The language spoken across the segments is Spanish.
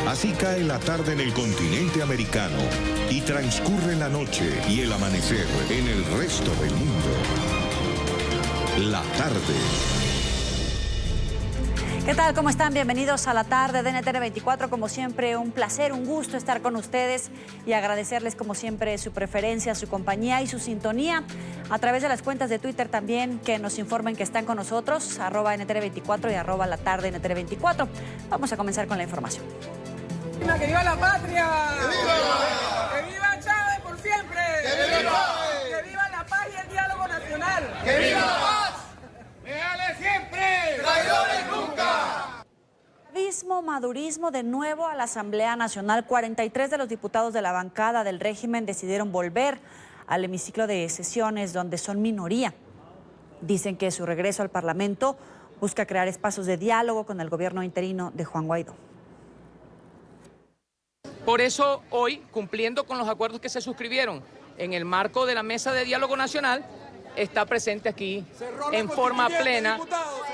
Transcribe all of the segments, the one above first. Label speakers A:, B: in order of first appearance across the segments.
A: Así cae la tarde en el continente americano y transcurre la noche y el amanecer en el resto del mundo. La tarde.
B: ¿Qué tal? ¿Cómo están? Bienvenidos a la tarde de NTN 24. Como siempre, un placer, un gusto estar con ustedes y agradecerles como siempre su preferencia, su compañía y su sintonía a través de las cuentas de Twitter también que nos informen que están con nosotros, @NTN24 y @NTN24. Vamos a comenzar con la información.
C: ¡Que viva la patria! ¡Que viva! ¡Que viva Chávez por siempre! ¡Que viva! ¡Que viva la paz y el diálogo nacional! ¡Que viva la paz! ¡Leales siempre! ¡Traidores nunca!
B: Madurismo de nuevo a la Asamblea Nacional. 43 de los diputados de la bancada del régimen decidieron volver al hemiciclo de sesiones donde son minoría. Dicen que su regreso al Parlamento busca crear espacios de diálogo con el gobierno interino de Juan Guaidó.
D: Por eso hoy, cumpliendo con los acuerdos que se suscribieron en el marco de la Mesa de Diálogo Nacional, está presente aquí en forma plena,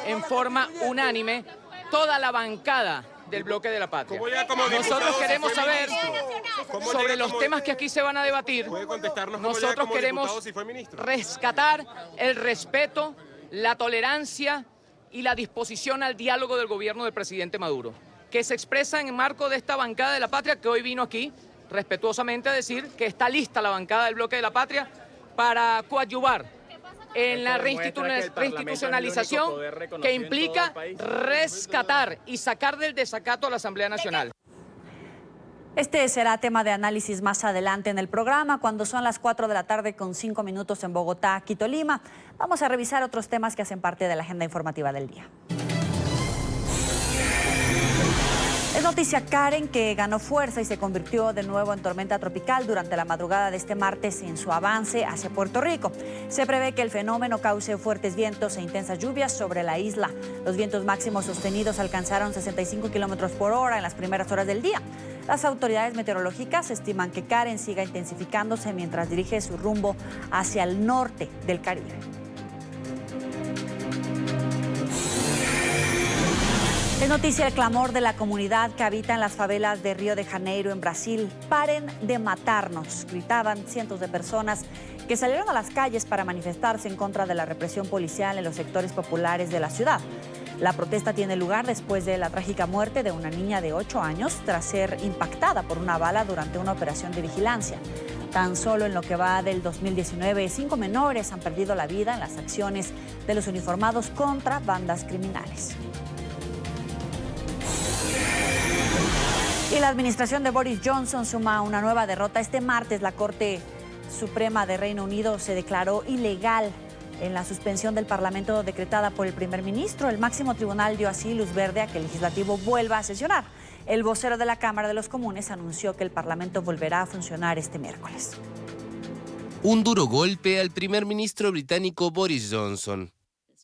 D: en forma unánime, toda la bancada del Bloque de la Patria. Nosotros queremos saber sobre los temas que aquí se van a debatir. Nosotros queremos rescatar el respeto, la tolerancia y la disposición al diálogo del gobierno del presidente Maduro, que se expresa en el marco de esta bancada de la Patria que hoy vino aquí respetuosamente a decir que está lista la bancada del Bloque de la Patria para coadyuvar en la reinstitucionalización que implica rescatar y sacar del desacato a la Asamblea Nacional.
B: Este será tema de análisis más adelante en el programa, cuando son las 4 de la tarde con 5 minutos en Bogotá, Quito, Lima. Vamos a revisar otros temas que hacen parte de la agenda informativa del día. Es noticia Karen, que ganó fuerza y se convirtió de nuevo en tormenta tropical durante la madrugada de este martes en su avance hacia Puerto Rico. Se prevé que el fenómeno cause fuertes vientos e intensas lluvias sobre la isla. Los vientos máximos sostenidos alcanzaron 65 kilómetros por hora en las primeras horas del día. Las autoridades meteorológicas estiman que Karen siga intensificándose mientras dirige su rumbo hacia el norte del Caribe. Es noticia el clamor de la comunidad que habita en las favelas de Río de Janeiro, en Brasil. Paren de matarnos, gritaban cientos de personas que salieron a las calles para manifestarse en contra de la represión policial en los sectores populares de la ciudad. La protesta tiene lugar después de la trágica muerte de una niña de 8 años tras ser impactada por una bala durante una operación de vigilancia. Tan solo en lo que va del 2019, 5 menores han perdido la vida en las acciones de los uniformados contra bandas criminales. Y la administración de Boris Johnson suma una nueva derrota. Este martes la Corte Suprema de Reino Unido se declaró ilegal en la suspensión del Parlamento decretada por el primer ministro. El máximo tribunal dio así luz verde a que el legislativo vuelva a sesionar. El vocero de la Cámara de los Comunes anunció que el Parlamento volverá a funcionar este miércoles.
E: Un duro golpe al primer ministro británico Boris Johnson.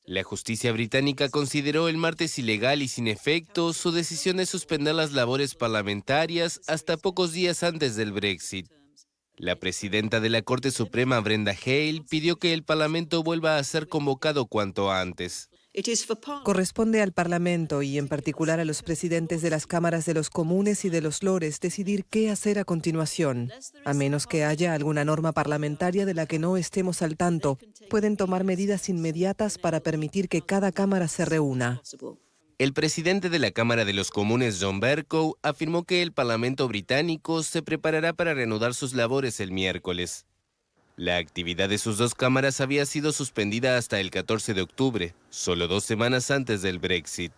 E: La justicia británica consideró el martes ilegal y sin efecto su decisión de suspender las labores parlamentarias hasta pocos días antes del Brexit. La presidenta de la Corte Suprema, Brenda Hale, pidió que el Parlamento vuelva a ser convocado cuanto antes.
F: Corresponde al Parlamento y en particular a los presidentes de las cámaras de los comunes y de los lores decidir qué hacer a continuación. A menos que haya alguna norma parlamentaria de la que no estemos al tanto, pueden tomar medidas inmediatas para permitir que cada cámara se reúna.
E: El presidente de la Cámara de los Comunes, John Bercow, afirmó que el Parlamento británico se preparará para reanudar sus labores el miércoles. La actividad de sus dos cámaras había sido suspendida hasta el 14 de octubre, solo 2 semanas antes del Brexit.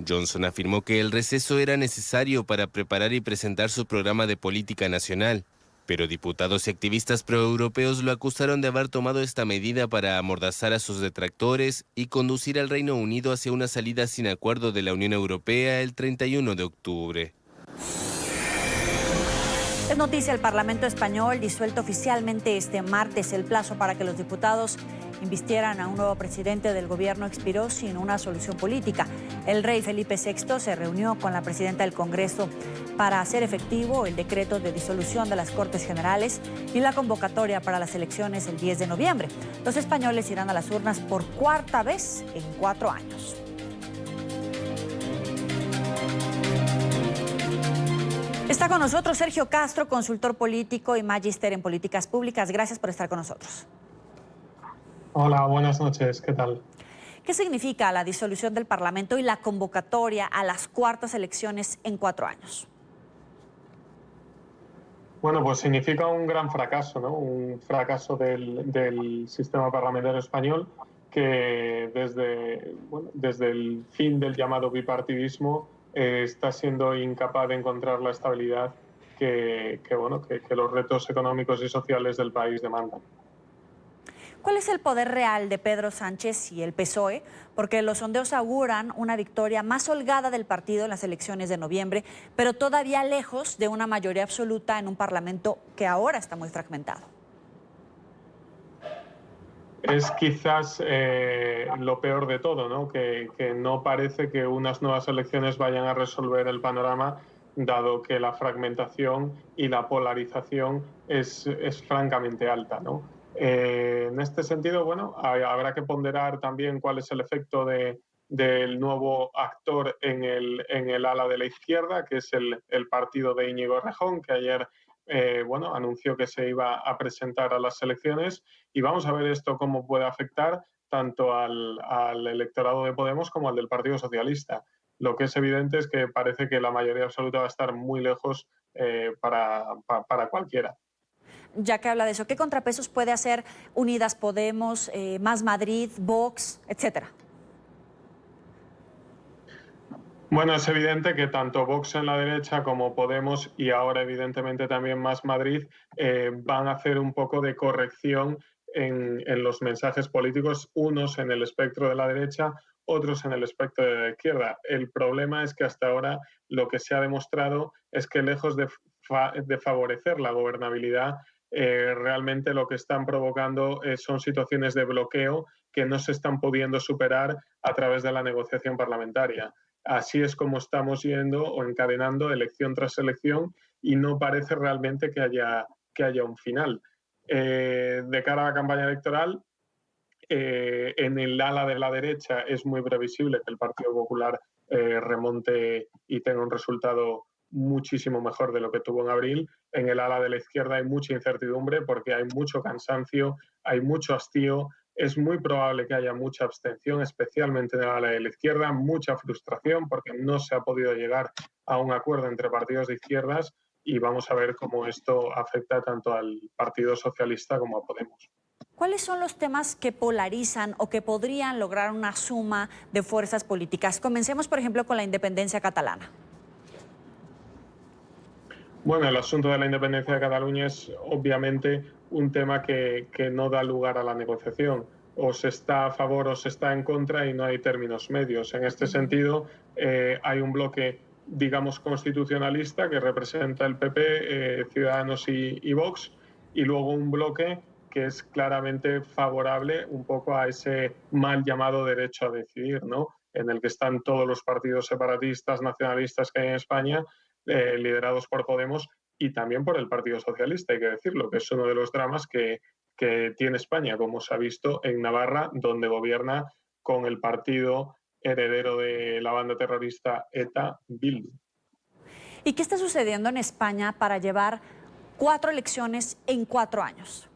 E: Johnson afirmó que el receso era necesario para preparar y presentar su programa de política nacional, pero diputados y activistas proeuropeos lo acusaron de haber tomado esta medida para amordazar a sus detractores y conducir al Reino Unido hacia una salida sin acuerdo de la Unión Europea el 31 de octubre.
B: Es noticia el Parlamento español disuelto oficialmente este martes. El plazo para que los diputados invistieran a un nuevo presidente del gobierno expiró sin una solución política. El rey Felipe VI se reunió con la presidenta del Congreso para hacer efectivo el decreto de disolución de las Cortes Generales y la convocatoria para las elecciones el 10 de noviembre. Los españoles irán a las urnas por 4ª vez en 4 años. Está con nosotros Sergio Castro, consultor político y magíster en políticas públicas. Gracias por estar con nosotros.
G: Hola, buenas noches. ¿Qué tal?
B: ¿Qué significa la disolución del Parlamento y la convocatoria a las cuartas elecciones en 4 años?
G: Bueno, pues significa un gran fracaso, ¿no? Un fracaso del sistema parlamentario español que desde el fin del llamado bipartidismo está siendo incapaz de encontrar la estabilidad que los retos económicos y sociales del país demandan.
B: ¿Cuál es el poder real de Pedro Sánchez y el PSOE? Porque los sondeos auguran una victoria más holgada del partido en las elecciones de noviembre, pero todavía lejos de una mayoría absoluta en un parlamento que ahora está muy fragmentado.
G: Es quizás lo peor de todo, ¿no? Que no parece que unas nuevas elecciones vayan a resolver el panorama, dado que la fragmentación y la polarización es francamente alta, ¿no? En este sentido, bueno, habrá que ponderar también cuál es el efecto del nuevo actor en el ala de la izquierda, que es el partido de Íñigo Errejón, que ayer anunció que se iba a presentar a las elecciones, y vamos a ver esto cómo puede afectar tanto al electorado de Podemos como al del Partido Socialista. Lo que es evidente es que parece que la mayoría absoluta va a estar muy lejos para cualquiera.
B: Ya que habla de eso, ¿qué contrapesos puede hacer Unidas Podemos, Más Madrid, Vox, etcétera?
G: Bueno, es evidente que tanto Vox en la derecha como Podemos y ahora evidentemente también Más Madrid van a hacer un poco de corrección en los mensajes políticos, unos en el espectro de la derecha, otros en el espectro de la izquierda. El problema es que hasta ahora lo que se ha demostrado es que lejos de favorecer la gobernabilidad, realmente lo que están provocando son situaciones de bloqueo que no se están pudiendo superar a través de la negociación parlamentaria. Así es como estamos yendo o encadenando elección tras elección y no parece realmente que haya un final. De cara a la campaña electoral, en el ala de la derecha es muy previsible que el Partido Popular remonte y tenga un resultado muchísimo mejor de lo que tuvo en abril. En el ala de la izquierda hay mucha incertidumbre porque hay mucho cansancio, hay mucho hastío. Es muy probable que haya mucha abstención, especialmente en el ala de la izquierda, mucha frustración porque no se ha podido llegar a un acuerdo entre partidos de izquierdas, y vamos a ver cómo esto afecta tanto al Partido Socialista como a Podemos.
B: ¿Cuáles son los temas que polarizan o que podrían lograr una suma de fuerzas políticas? Comencemos, por ejemplo, con la independencia catalana.
G: Bueno, el asunto de la independencia de Cataluña es obviamente un tema que no da lugar a la negociación. O se está a favor o se está en contra y no hay términos medios. En este sentido, hay un bloque, digamos, constitucionalista que representa el PP, Ciudadanos y Vox, y luego un bloque que es claramente favorable un poco a ese mal llamado derecho a decidir, ¿no? En el que están todos los partidos separatistas, nacionalistas que hay en España, liderados por Podemos y también por el Partido Socialista, hay que decirlo, que es uno de los dramas que tiene España, como se ha visto en Navarra, donde gobierna con el partido heredero de la banda terrorista ETA, Bildu.
B: ¿Y qué está sucediendo en España para llevar 4 elecciones en 4 años?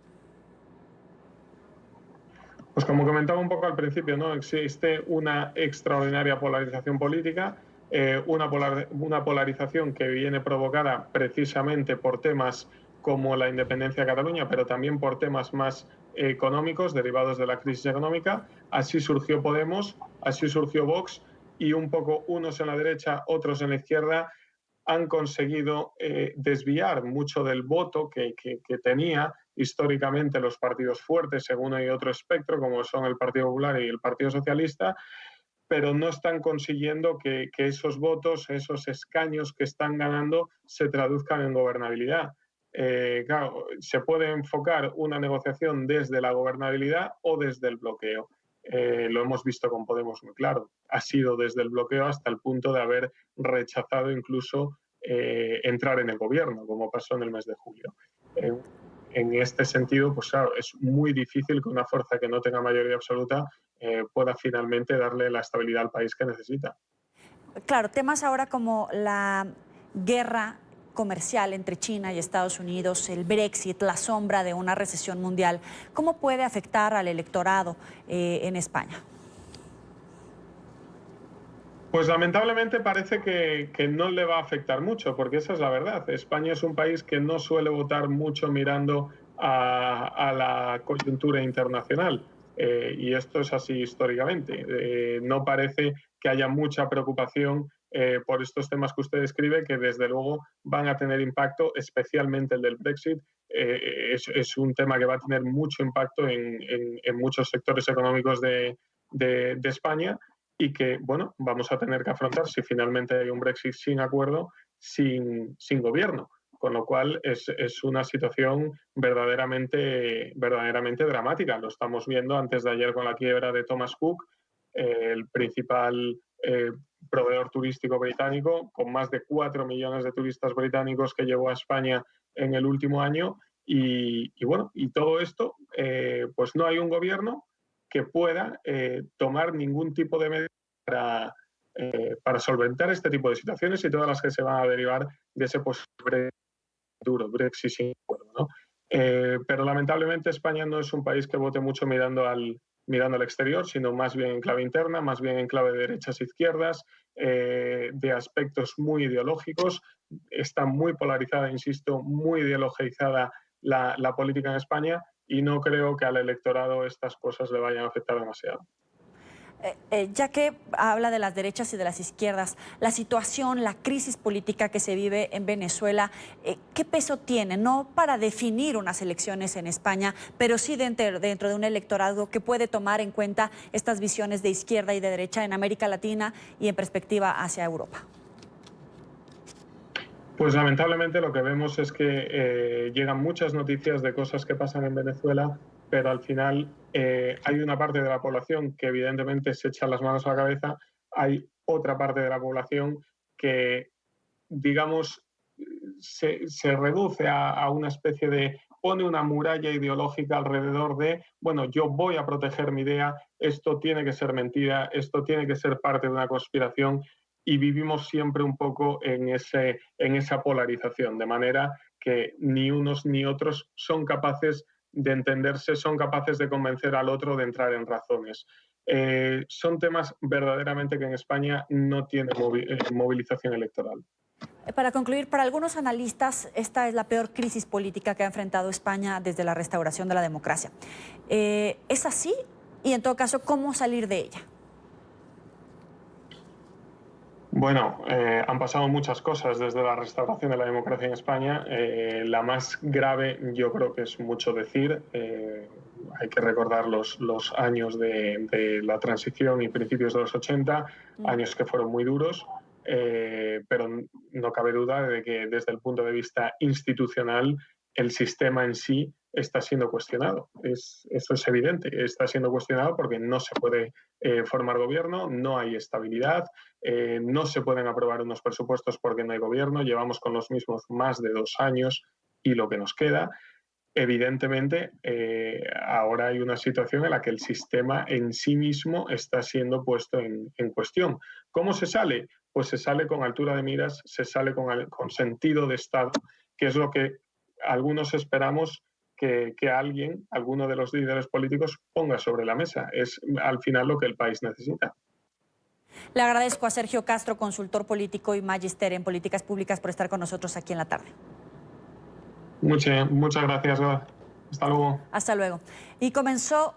G: Pues como comentaba un poco al principio, ¿no? Existe una extraordinaria polarización política, una polarización que viene provocada precisamente por temas como la independencia de Cataluña, pero también por temas más económicos derivados de la crisis económica. Así surgió Podemos, así surgió Vox, y un poco unos en la derecha, otros en la izquierda, han conseguido desviar mucho del voto que tenía históricamente los partidos fuertes en uno y otro espectro, como son el Partido Popular y el Partido Socialista, pero no están consiguiendo que esos votos, esos escaños que están ganando, se traduzcan en gobernabilidad. Claro, se puede enfocar una negociación desde la gobernabilidad o desde el bloqueo. Lo hemos visto con Podemos muy claro. Ha sido desde el bloqueo hasta el punto de haber rechazado incluso entrar en el gobierno, como pasó en el mes de julio. En este sentido, pues claro, es muy difícil que una fuerza que no tenga mayoría absoluta pueda finalmente darle la estabilidad al país que necesita.
B: Claro, temas ahora como la guerra comercial entre China y Estados Unidos, el Brexit, la sombra de una recesión mundial, ¿cómo puede afectar al electorado en España?
G: Pues lamentablemente parece que no le va a afectar mucho, porque esa es la verdad. España es un país que no suele votar mucho mirando a la coyuntura internacional. Y esto es así históricamente. No parece que haya mucha preocupación por estos temas que usted describe, que desde luego van a tener impacto, especialmente el del Brexit. Es un tema que va a tener mucho impacto en muchos sectores económicos de España, y que, bueno, vamos a tener que afrontar si finalmente hay un Brexit sin acuerdo, sin gobierno. Con lo cual es una situación verdaderamente dramática. Lo estamos viendo antes de ayer con la quiebra de Thomas Cook, el principal proveedor turístico británico, con más de 4 millones de turistas británicos que llevó a España en el último año. Y bueno, y todo esto, pues no hay un gobierno que pueda tomar ningún tipo de medida para solventar este tipo de situaciones y todas las que se van a derivar de ese posible duro Brexit sin acuerdo, ¿no? Pero lamentablemente España no es un país que vote mucho mirando al exterior, sino más bien en clave interna, más bien en clave de derechas e izquierdas, de aspectos muy ideológicos. Está muy polarizada, insisto, muy ideologizada la política en España, y no creo que al electorado estas cosas le vayan a afectar demasiado.
B: Ya que habla de las derechas y de las izquierdas, la situación, la crisis política que se vive en Venezuela, ¿qué peso tiene? No para definir unas elecciones en España, pero sí dentro de un electorado que puede tomar en cuenta estas visiones de izquierda y de derecha en América Latina y en perspectiva hacia Europa.
G: Pues lamentablemente lo que vemos es que llegan muchas noticias de cosas que pasan en Venezuela, pero al final hay una parte de la población que evidentemente se echa las manos a la cabeza, hay otra parte de la población que, digamos, se reduce a una especie de, pone una muralla ideológica alrededor de, bueno, yo voy a proteger mi idea, esto tiene que ser mentira, esto tiene que ser parte de una conspiración, y vivimos siempre un poco en esa polarización, de manera que ni unos ni otros son capaces de entenderse, son capaces de convencer al otro de entrar en razones. Son temas verdaderamente que en España no tienen movilización electoral.
B: Para concluir, para algunos analistas, esta es la peor crisis política que ha enfrentado España desde la restauración de la democracia. ¿Es así? Y en todo caso, ¿cómo salir de ella?
G: Bueno, han pasado muchas cosas desde la restauración de la democracia en España. La más grave, yo creo que es mucho decir. Hay que recordar los años de la transición y principios de los 80, años que fueron muy duros, pero no cabe duda de que desde el punto de vista institucional el sistema en sí está siendo cuestionado. Eso es evidente. Está siendo cuestionado porque no se puede formar gobierno, no hay estabilidad, no se pueden aprobar unos presupuestos porque no hay gobierno. Llevamos con los mismos más de 2 años y lo que nos queda. Evidentemente, ahora hay una situación en la que el sistema en sí mismo está siendo puesto en cuestión. ¿Cómo se sale? Pues se sale con altura de miras, se sale con sentido de Estado, que es lo que algunos esperamos que alguien, alguno de los líderes políticos, ponga sobre la mesa. Es al final lo que el país necesita.
B: Le agradezco a Sergio Castro, consultor político y magíster en políticas públicas, por estar con nosotros aquí en la tarde.
G: Muchas gracias. Hasta luego.
B: Hasta luego. Y comenzó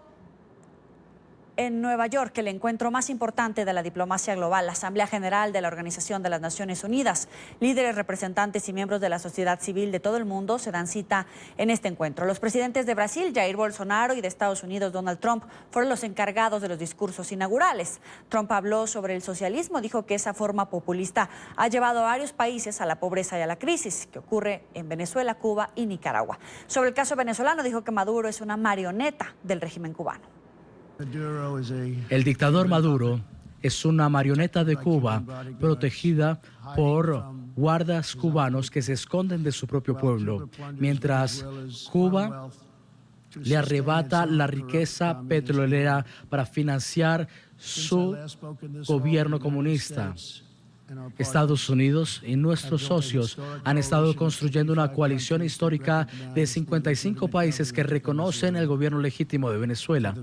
B: en Nueva York el encuentro más importante de la diplomacia global, la Asamblea General de la Organización de las Naciones Unidas. Líderes, representantes y miembros de la sociedad civil de todo el mundo se dan cita en este encuentro. Los presidentes de Brasil, Jair Bolsonaro, y de Estados Unidos, Donald Trump, fueron los encargados de los discursos inaugurales. Trump habló sobre el socialismo, dijo que esa forma populista ha llevado a varios países a la pobreza y a la crisis que ocurre en Venezuela, Cuba y Nicaragua. Sobre el caso venezolano, dijo que Maduro es una marioneta del régimen cubano.
H: El dictador Maduro es una marioneta de Cuba protegida por guardas cubanos que se esconden de su propio pueblo, mientras Cuba le arrebata la riqueza petrolera para financiar su gobierno comunista. Estados Unidos y nuestros socios han estado construyendo una coalición histórica de 55 países que reconocen el gobierno legítimo de Venezuela.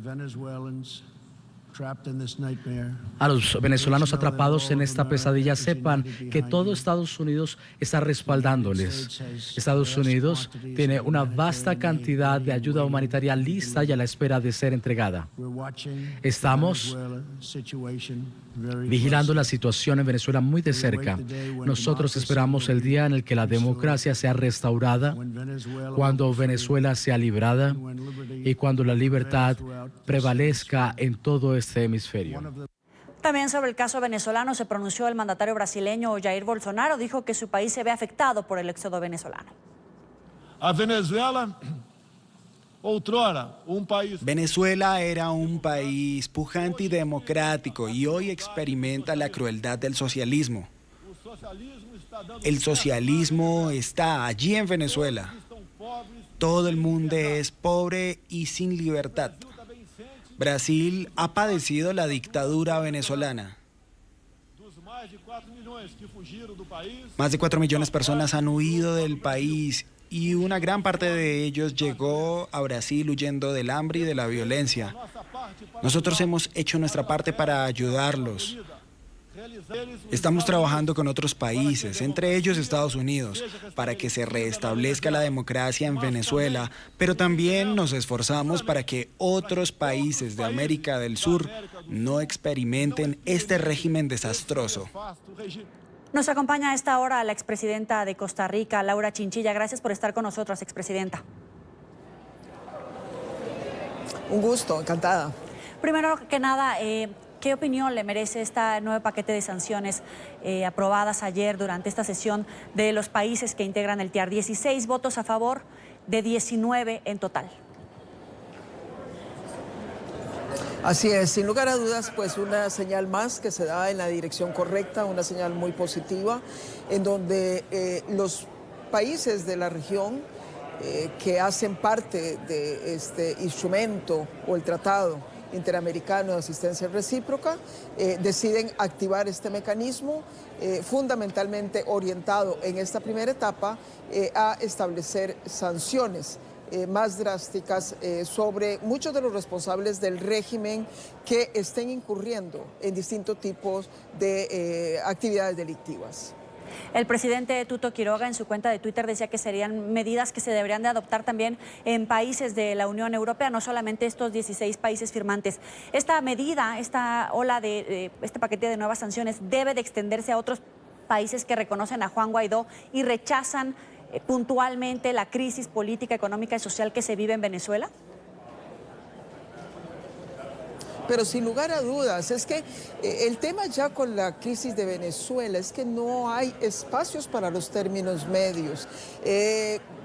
H: A los venezolanos atrapados en esta pesadilla sepan que todo Estados Unidos está respaldándoles. Estados Unidos tiene una vasta cantidad de ayuda humanitaria lista y a la espera de ser entregada. Estamos vigilando la situación en Venezuela muy de cerca. Nosotros esperamos el día en el que la democracia sea restaurada, cuando Venezuela sea librada y cuando la libertad prevalezca en todo este hemisferio.
B: También sobre el caso venezolano se pronunció el mandatario brasileño Jair Bolsonaro. Dijo que su país se ve afectado por el éxodo venezolano.
I: A Venezuela, outrora,
J: Venezuela era un país pujante y democrático y hoy experimenta la crueldad del socialismo. El socialismo está allí en Venezuela. Todo el mundo es pobre y sin libertad. Brasil ha padecido la dictadura venezolana. Más de 4 millones de personas han huido del país y una gran parte de ellos llegó a Brasil huyendo del hambre y de la violencia. Nosotros hemos hecho nuestra parte para ayudarlos. Estamos trabajando con otros países, entre ellos Estados Unidos, para que se restablezca la democracia en Venezuela, pero también nos esforzamos para que otros países de América del Sur no experimenten este régimen desastroso.
B: Nos acompaña a esta hora la expresidenta de Costa Rica, Laura Chinchilla. Gracias por estar con nosotros, expresidenta.
K: Un gusto, encantada.
B: Primero que nada, ¿qué opinión le merece este nuevo paquete de sanciones aprobadas ayer durante esta sesión de los países que integran el TIAR? 16 votos a favor de 19 en total.
K: Así es, sin lugar a dudas, pues una señal más que se da en la dirección correcta, una señal muy positiva, en donde los países de la región que hacen parte de este instrumento o el tratado interamericano de asistencia recíproca deciden activar este mecanismo fundamentalmente orientado en esta primera etapa a establecer sanciones más drásticas sobre muchos de los responsables del régimen que estén incurriendo en distintos tipos de actividades delictivas.
B: El presidente Tuto Quiroga en su cuenta de Twitter decía que serían medidas que se deberían de adoptar también en países de la Unión Europea, no solamente estos 16 países firmantes. Esta medida, esta ola de este paquete de nuevas sanciones debe de extenderse a otros países que reconocen a Juan Guaidó y rechazan puntualmente la crisis política, económica y social que se vive en Venezuela.
K: Pero sin lugar a dudas, es que el tema ya con la crisis de Venezuela es que no hay espacios para los términos medios.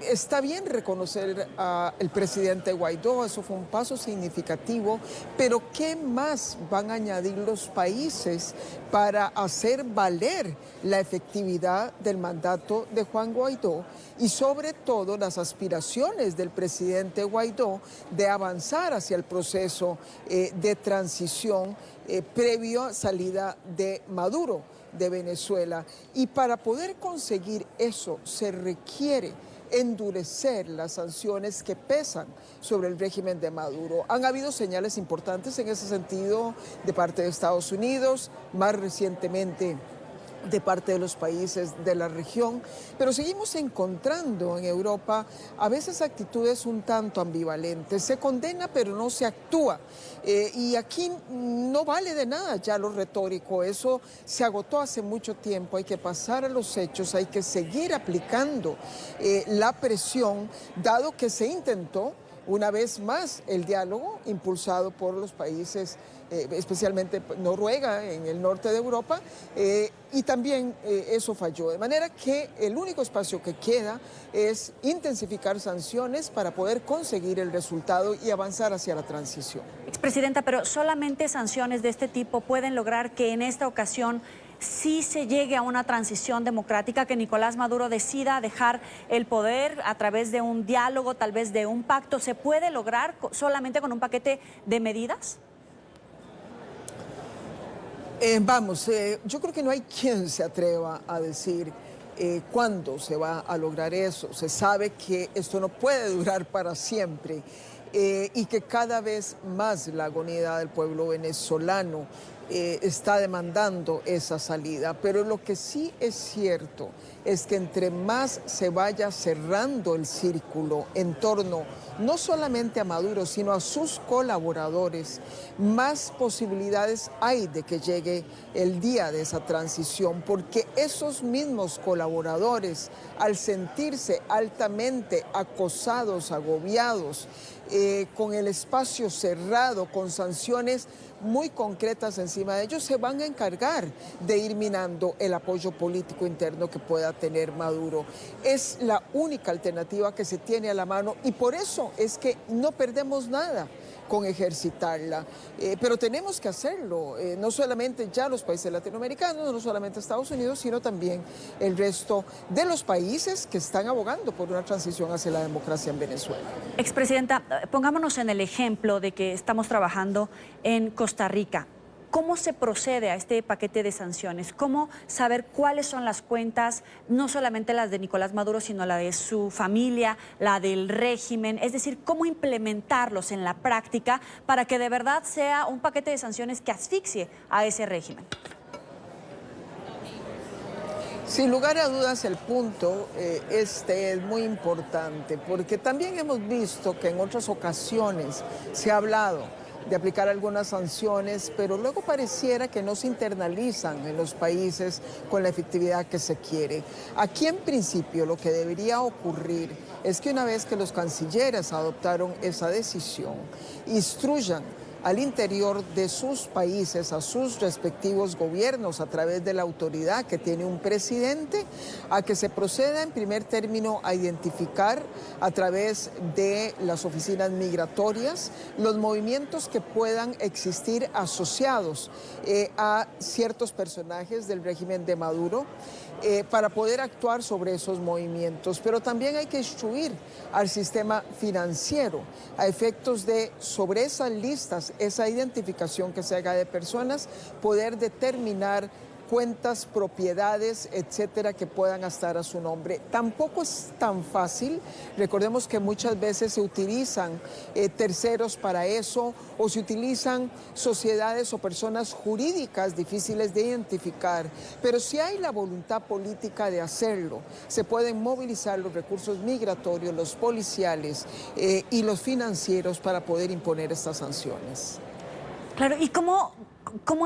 K: Está bien reconocer al presidente Guaidó, eso fue un paso significativo, pero ¿qué más van a añadir los países para hacer valer la efectividad del mandato de Juan Guaidó y sobre todo las aspiraciones del presidente Guaidó de avanzar hacia el proceso de transición previo a salida de Maduro de Venezuela? Y para poder conseguir eso se requiere endurecer las sanciones que pesan sobre el régimen de Maduro. Han habido señales importantes en ese sentido de parte de Estados Unidos, más recientemente de parte de los países de la región, pero seguimos encontrando en Europa a veces actitudes un tanto ambivalentes. Se condena pero no se actúa y aquí no vale de nada ya lo retórico, eso se agotó hace mucho tiempo, hay que pasar a los hechos, hay que seguir aplicando la presión, dado que se intentó una vez más el diálogo impulsado por los países, especialmente Noruega en el norte de Europa, y también eso falló. De manera que el único espacio que queda es intensificar sanciones para poder conseguir el resultado y avanzar hacia la transición.
B: Expresidenta, pero solamente sanciones de este tipo pueden lograr que en esta ocasión sí se llegue a una transición democrática, que Nicolás Maduro decida dejar el poder a través de un diálogo, tal vez de un pacto. ¿Se puede lograr solamente con un paquete de medidas?
K: Yo creo que no hay quien se atreva a decir cuándo se va a lograr eso. Se sabe que esto no puede durar para siempre y que cada vez más la agonía del pueblo venezolano está demandando esa salida. Pero lo que sí es cierto es que entre más se vaya cerrando el círculo en torno no solamente a Maduro, sino a sus colaboradores, más posibilidades hay de que llegue el día de esa transición, porque esos mismos colaboradores, al sentirse altamente acosados, agobiados, con el espacio cerrado, con sanciones muy concretas encima de ellos, se van a encargar de ir minando el apoyo político interno que pueda tener Maduro. Es la única alternativa que se tiene a la mano y por eso es que no perdemos nada con ejercitarla, pero tenemos que hacerlo, no solamente ya los países latinoamericanos, no solamente Estados Unidos, sino también el resto de los países que están abogando por una transición hacia la democracia en Venezuela.
B: Expresidenta, pongámonos en el ejemplo de que estamos trabajando en Costa Rica. ¿Cómo se procede a este paquete de sanciones? ¿Cómo saber cuáles son las cuentas, no solamente las de Nicolás Maduro, sino la de su familia, la del régimen? Es decir, ¿cómo implementarlos en la práctica para que de verdad sea un paquete de sanciones que asfixie a ese régimen?
K: Sin lugar a dudas, el punto es muy importante, porque también hemos visto que en otras ocasiones se ha hablado de aplicar algunas sanciones, pero luego pareciera que no se internalizan en los países con la efectividad que se quiere. Aquí, en principio, lo que debería ocurrir es que una vez que los cancilleres adoptaron esa decisión, instruyan al interior de sus países, a sus respectivos gobiernos, a través de la autoridad que tiene un presidente, a que se proceda en primer término a identificar a través de las oficinas migratorias los movimientos que puedan existir asociados a ciertos personajes del régimen de Maduro, para poder actuar sobre esos movimientos. Pero también hay que instruir al sistema financiero a efectos de, sobre esas listas, esa identificación que se haga de personas, poder determinar cuentas, propiedades, etcétera, que puedan estar a su nombre. Tampoco es tan fácil. Recordemos que muchas veces se utilizan terceros para eso, o se utilizan sociedades o personas jurídicas difíciles de identificar. Pero si hay la voluntad política de hacerlo, se pueden movilizar los recursos migratorios, los policiales y los financieros para poder imponer estas sanciones.
B: Claro, ¿y cómo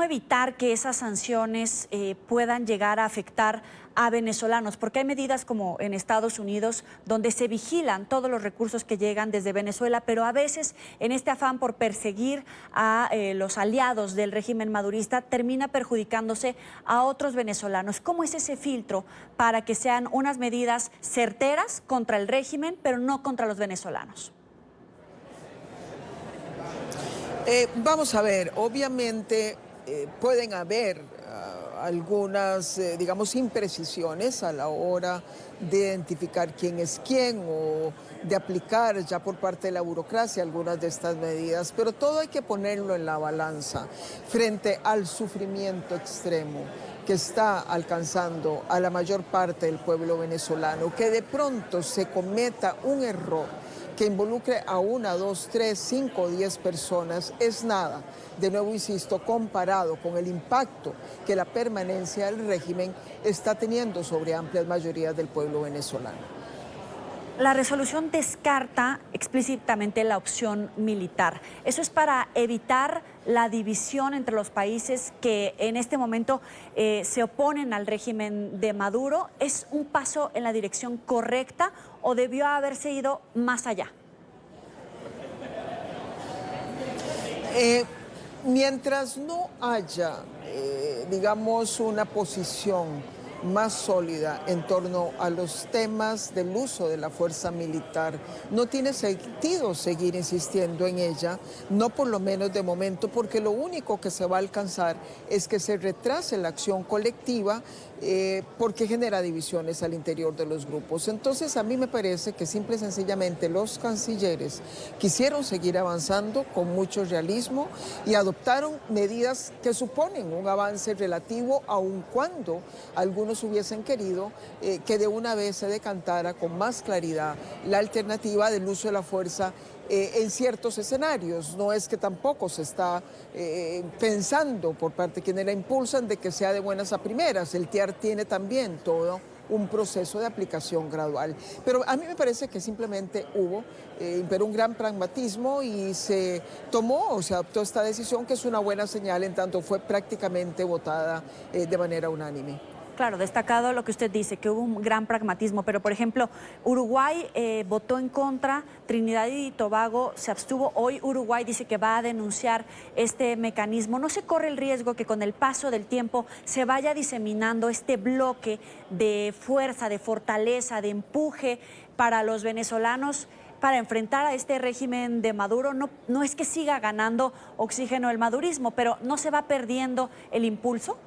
B: evitar que esas sanciones puedan llegar a afectar a venezolanos? Porque hay medidas como en Estados Unidos donde se vigilan todos los recursos que llegan desde Venezuela, pero a veces en este afán por perseguir a los aliados del régimen madurista termina perjudicándose a otros venezolanos. ¿Cómo es ese filtro para que sean unas medidas certeras contra el régimen, pero no contra los venezolanos?
K: Vamos a ver, obviamente pueden haber algunas, digamos, imprecisiones a la hora de identificar quién es quién o de aplicar ya por parte de la burocracia algunas de estas medidas, pero todo hay que ponerlo en la balanza frente al sufrimiento extremo que está alcanzando a la mayor parte del pueblo venezolano, que de pronto se cometa un error que involucre a 1, 2, 3, 5 o 10 personas es nada. De nuevo, insisto, comparado con el impacto que la permanencia del régimen está teniendo sobre amplias mayorías del pueblo venezolano.
B: La resolución descarta explícitamente la opción militar. Eso es para evitar la división entre los países que en este momento se oponen al régimen de Maduro. ¿Es un paso en la dirección correcta o debió haberse ido más allá?
K: Mientras no haya, digamos, una posición más sólida en torno a los temas del uso de la fuerza militar. No tiene sentido seguir insistiendo en ella, no por lo menos de momento, porque lo único que se va a alcanzar es que se retrase la acción colectiva, porque genera divisiones al interior de los grupos. Entonces, a mí me parece que simple y sencillamente los cancilleres quisieron seguir avanzando con mucho realismo y adoptaron medidas que suponen un avance relativo, aun cuando algunos hubiesen querido que de una vez se decantara con más claridad la alternativa del uso de la fuerza en ciertos escenarios. No es que tampoco se está pensando por parte de quienes la impulsan de que sea de buenas a primeras. El TIAR tiene también todo un proceso de aplicación gradual. Pero a mí me parece que simplemente imperó un gran pragmatismo y se tomó o se adoptó esta decisión, que es una buena señal en tanto fue prácticamente votada de manera unánime.
B: Claro, destacado lo que usted dice, que hubo un gran pragmatismo, pero por ejemplo, Uruguay votó en contra, Trinidad y Tobago se abstuvo. Hoy Uruguay dice que va a denunciar este mecanismo. ¿No se corre el riesgo que con el paso del tiempo se vaya diseminando este bloque de fuerza, de fortaleza, de empuje para los venezolanos para enfrentar a este régimen de Maduro? No es que siga ganando oxígeno el madurismo, pero ¿no se va perdiendo el impulso?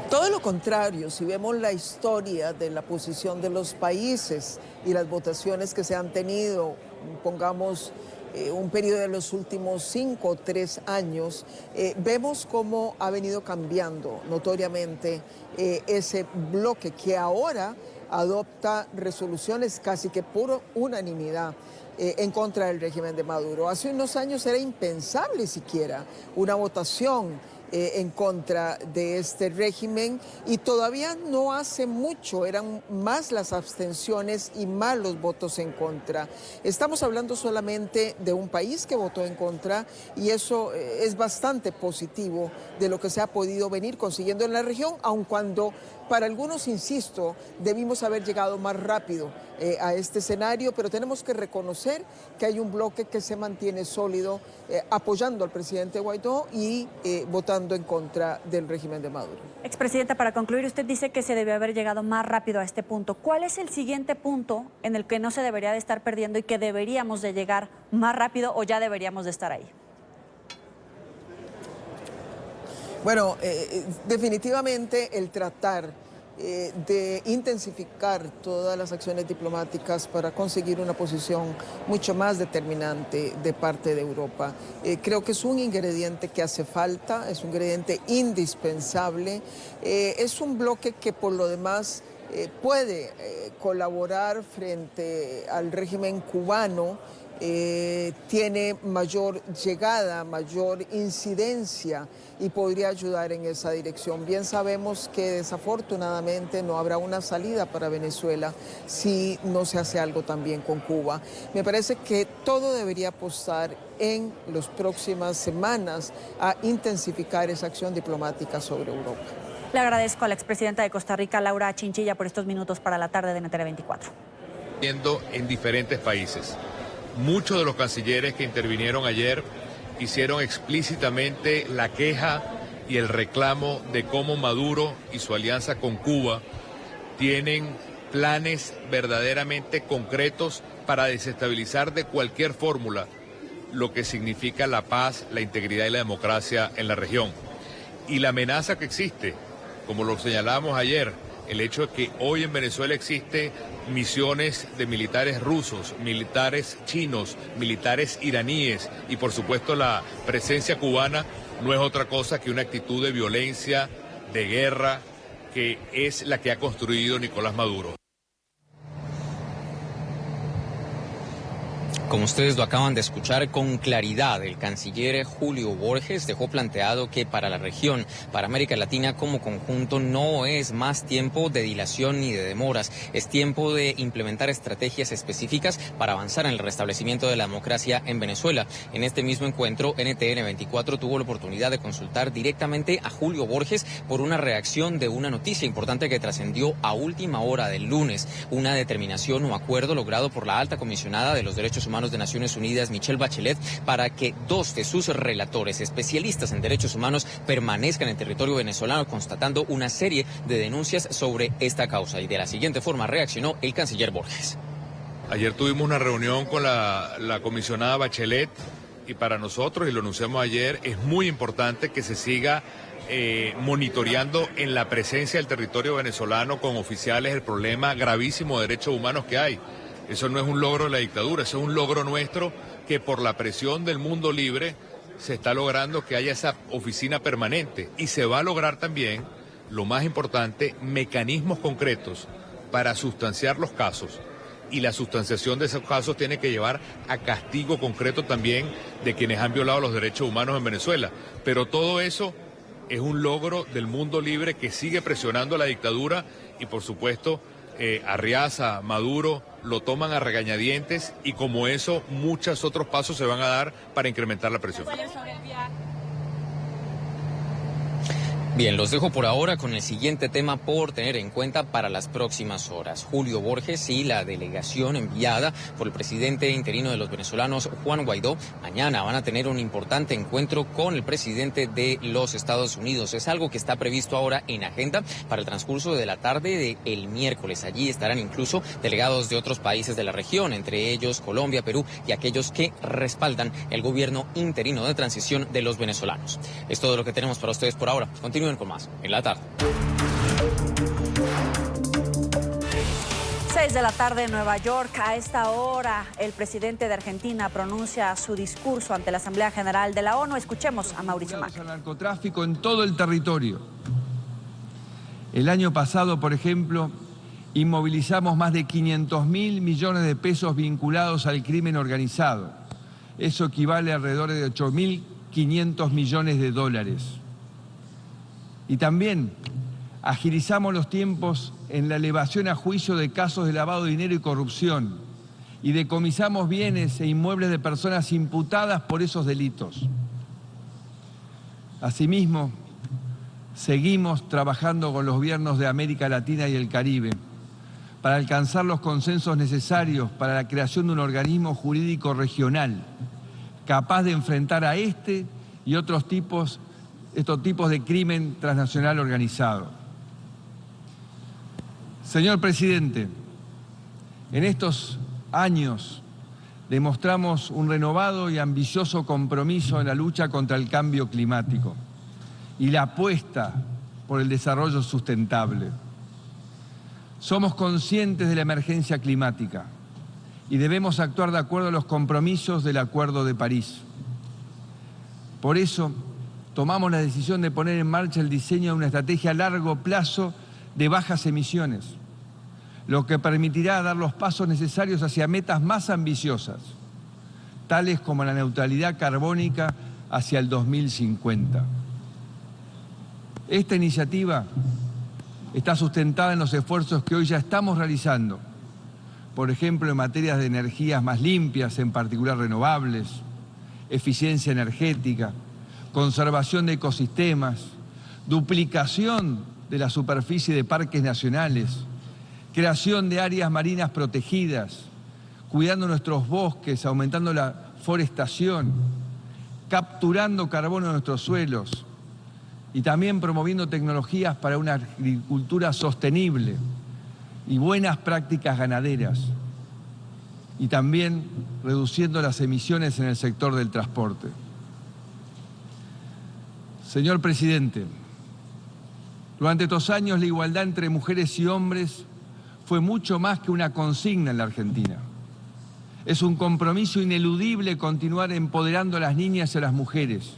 K: Todo lo contrario, si vemos la historia de la posición de los países y las votaciones que se han tenido, pongamos un periodo de los últimos 5 o 3 años, vemos cómo ha venido cambiando notoriamente ese bloque que ahora adopta resoluciones casi que por unanimidad en contra del régimen de Maduro. Hace unos años era impensable siquiera una votación en contra de este régimen, y todavía no hace mucho eran más las abstenciones y más los votos en contra. Estamos hablando solamente de un país que votó en contra, y eso es bastante positivo de lo que se ha podido venir consiguiendo en la región, aun cuando para algunos, insisto, debimos haber llegado más rápido a este escenario, pero tenemos que reconocer que hay un bloque que se mantiene sólido, apoyando al presidente Guaidó y votando en contra del régimen de Maduro.
B: Expresidenta, para concluir, usted dice que se debió haber llegado más rápido a este punto. ¿Cuál es el siguiente punto en el que no se debería de estar perdiendo y que deberíamos de llegar más rápido, o ya deberíamos de estar ahí?
K: Bueno, definitivamente el tratar de intensificar todas las acciones diplomáticas para conseguir una posición mucho más determinante de parte de Europa. Creo que es un ingrediente que hace falta, es un ingrediente indispensable, es un bloque que por lo demás puede colaborar frente al régimen cubano. Tiene mayor llegada, mayor incidencia y podría ayudar en esa dirección. Bien sabemos que desafortunadamente no habrá una salida para Venezuela si no se hace algo también con Cuba. Me parece que todo debería apostar en las próximas semanas a intensificar esa acción diplomática sobre Europa.
B: Le agradezco a la expresidenta de Costa Rica, Laura Chinchilla, por estos minutos para la tarde de NTN 24.
L: En diferentes países. Muchos de los cancilleres que intervinieron ayer hicieron explícitamente la queja y el reclamo de cómo Maduro y su alianza con Cuba tienen planes verdaderamente concretos para desestabilizar de cualquier fórmula lo que significa la paz, la integridad y la democracia en la región. Y la amenaza que existe, como lo señalamos ayer, el hecho de que hoy en Venezuela existe misiones de militares rusos, militares chinos, militares iraníes y por supuesto la presencia cubana no es otra cosa que una actitud de violencia, de guerra, que es la que ha construido Nicolás Maduro.
M: Como ustedes lo acaban de escuchar con claridad, el canciller Julio Borges dejó planteado que para la región, para América Latina como conjunto, no es más tiempo de dilación ni de demoras, es tiempo de implementar estrategias específicas para avanzar en el restablecimiento de la democracia en Venezuela. En este mismo encuentro, NTN 24 tuvo la oportunidad de consultar directamente a Julio Borges por una reacción de una noticia importante que trascendió a última hora del lunes, una determinación o acuerdo logrado por la alta comisionada de los derechos humanos Humanos de Naciones Unidas, Michelle Bachelet, para que 2 de sus relatores, especialistas en derechos humanos, permanezcan en territorio venezolano, constatando una serie de denuncias sobre esta causa. Y de la siguiente forma reaccionó el canciller Borges.
L: Ayer tuvimos una reunión con la comisionada Bachelet y para nosotros, y lo anunciamos ayer, es muy importante que se siga monitoreando en la presencia del territorio venezolano con oficiales el problema gravísimo de derechos humanos que hay. Eso no es un logro de la dictadura, eso es un logro nuestro que por la presión del mundo libre se está logrando que haya esa oficina permanente y se va a lograr también, lo más importante, mecanismos concretos para sustanciar los casos. Y la sustanciación de esos casos tiene que llevar a castigo concreto también de quienes han violado los derechos humanos en Venezuela. Pero todo eso es un logro del mundo libre que sigue presionando a la dictadura y por supuesto Arriaza, Maduro lo toman a regañadientes y como eso muchos otros pasos se van a dar para incrementar la presión.
M: Bien, los dejo por ahora con el siguiente tema por tener en cuenta para las próximas horas. Julio Borges y la delegación enviada por el presidente interino de los venezolanos, Juan Guaidó, mañana van a tener un importante encuentro con el presidente de los Estados Unidos. Es algo que está previsto ahora en agenda para el transcurso de la tarde del miércoles. Allí estarán incluso delegados de otros países de la región, entre ellos Colombia, Perú y aquellos que respaldan el gobierno interino de transición de los venezolanos. Es todo lo que tenemos para ustedes por ahora. Continúen con más en la tarde.
B: 6 de la tarde en Nueva York. A esta hora, el presidente de Argentina pronuncia su discurso ante la Asamblea General de la ONU. Escuchemos a Mauricio Macri.
N: El narcotráfico en todo el territorio. El año pasado, por ejemplo, inmovilizamos más de 500.000 millones de pesos vinculados al crimen organizado. Eso equivale a alrededor de 8.500 millones de dólares. Y también agilizamos los tiempos en la elevación a juicio de casos de lavado de dinero y corrupción y decomisamos bienes e inmuebles de personas imputadas por esos delitos. Asimismo, seguimos trabajando con los gobiernos de América Latina y el Caribe para alcanzar los consensos necesarios para la creación de un organismo jurídico regional capaz de enfrentar a este y estos tipos de crimen transnacional organizado. Señor presidente, en estos años demostramos un renovado y ambicioso compromiso en la lucha contra el cambio climático y la apuesta por el desarrollo sustentable. Somos conscientes de la emergencia climática y debemos actuar de acuerdo a los compromisos del Acuerdo de París. Por eso, tomamos la decisión de poner en marcha el diseño de una estrategia a largo plazo de bajas emisiones, lo que permitirá dar los pasos necesarios hacia metas más ambiciosas, tales como la neutralidad carbónica hacia el 2050. Esta iniciativa está sustentada en los esfuerzos que hoy ya estamos realizando, por ejemplo, en materias de energías más limpias, en particular renovables, eficiencia energética, conservación de ecosistemas, duplicación de la superficie de parques nacionales, creación de áreas marinas protegidas, cuidando nuestros bosques, aumentando la forestación, capturando carbono en nuestros suelos y también promoviendo tecnologías para una agricultura sostenible y buenas prácticas ganaderas y también reduciendo las emisiones en el sector del transporte. Señor presidente, durante estos años la igualdad entre mujeres y hombres fue mucho más que una consigna en la Argentina. Es un compromiso ineludible continuar empoderando a las niñas y a las mujeres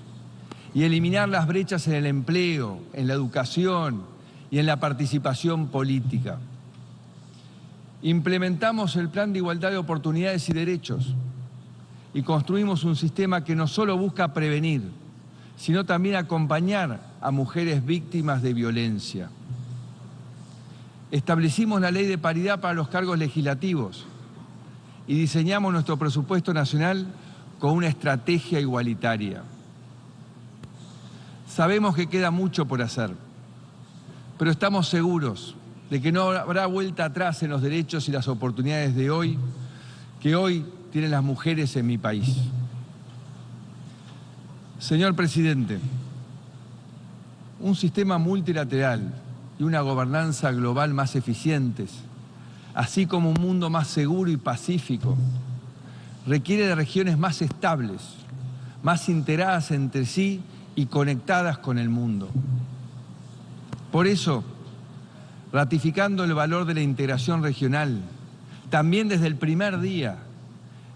N: y eliminar las brechas en el empleo, en la educación y en la participación política. Implementamos el Plan de Igualdad de Oportunidades y Derechos y construimos un sistema que no solo busca prevenir, sino también acompañar a mujeres víctimas de violencia. Establecimos la ley de paridad para los cargos legislativos y diseñamos nuestro presupuesto nacional con una estrategia igualitaria. Sabemos que queda mucho por hacer, pero estamos seguros de que no habrá vuelta atrás en los derechos y las oportunidades de hoy, que hoy tienen las mujeres en mi país. Señor presidente, un sistema multilateral y una gobernanza global más eficientes, así como un mundo más seguro y pacífico, requiere de regiones más estables, más integradas entre sí y conectadas con el mundo. Por eso, ratificando el valor de la integración regional, también desde el primer día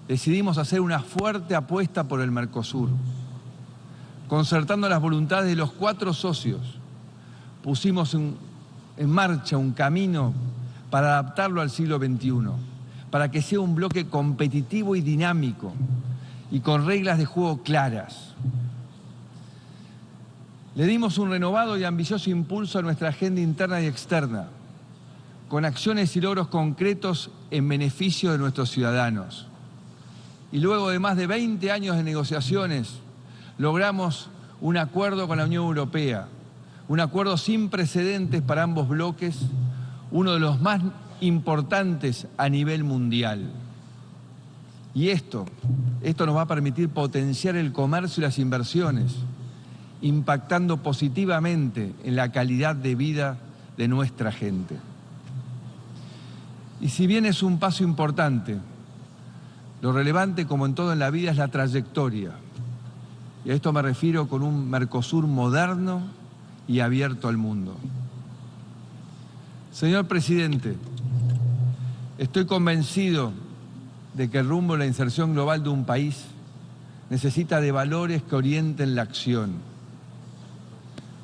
N: decidimos hacer una fuerte apuesta por el Mercosur. Concertando las voluntades de los 4 socios, pusimos en marcha un camino para adaptarlo al siglo XXI, para que sea un bloque competitivo y dinámico y con reglas de juego claras. Le dimos un renovado y ambicioso impulso a nuestra agenda interna y externa, con acciones y logros concretos en beneficio de nuestros ciudadanos. Y luego de más de 20 años de negociaciones, logramos un acuerdo con la Unión Europea, un acuerdo sin precedentes para ambos bloques, uno de los más importantes a nivel mundial. Y esto nos va a permitir potenciar el comercio y las inversiones, impactando positivamente en la calidad de vida de nuestra gente. Y si bien es un paso importante, lo relevante, como en todo en la vida, es la trayectoria. Y a esto me refiero con un Mercosur moderno y abierto al mundo. Señor presidente, estoy convencido de que el rumbo a la inserción global de un país necesita de valores que orienten la acción.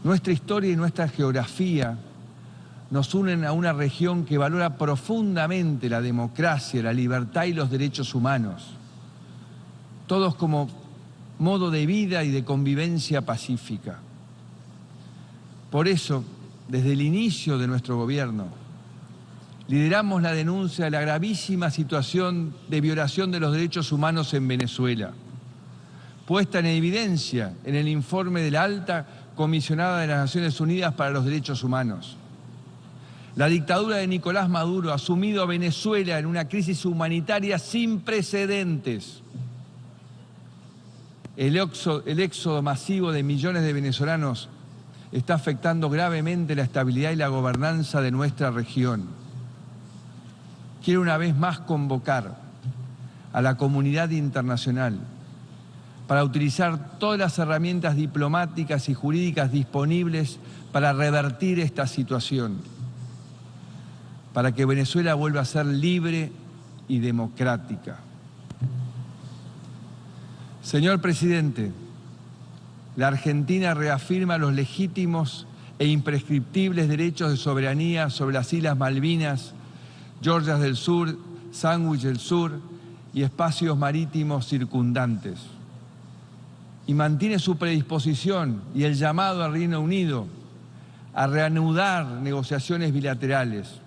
N: Nuestra historia y nuestra geografía nos unen a una región que valora profundamente la democracia, la libertad y los derechos humanos, todos como modo de vida y de convivencia pacífica. Por eso, desde el inicio de nuestro gobierno, lideramos la denuncia de la gravísima situación de violación de los derechos humanos en Venezuela, puesta en evidencia en el informe de la Alta Comisionada de las Naciones Unidas para los Derechos Humanos. La dictadura de Nicolás Maduro ha sumido a Venezuela en una crisis humanitaria sin precedentes. El éxodo masivo de millones de venezolanos está afectando gravemente la estabilidad y la gobernanza de nuestra región. Quiero una vez más convocar a la comunidad internacional para utilizar todas las herramientas diplomáticas y jurídicas disponibles para revertir esta situación, para que Venezuela vuelva a ser libre y democrática. Señor presidente, la Argentina reafirma los legítimos e imprescriptibles derechos de soberanía sobre las Islas Malvinas, Georgias del Sur, Sandwich del Sur y espacios marítimos circundantes. Y mantiene su predisposición y el llamado al Reino Unido a reanudar negociaciones bilaterales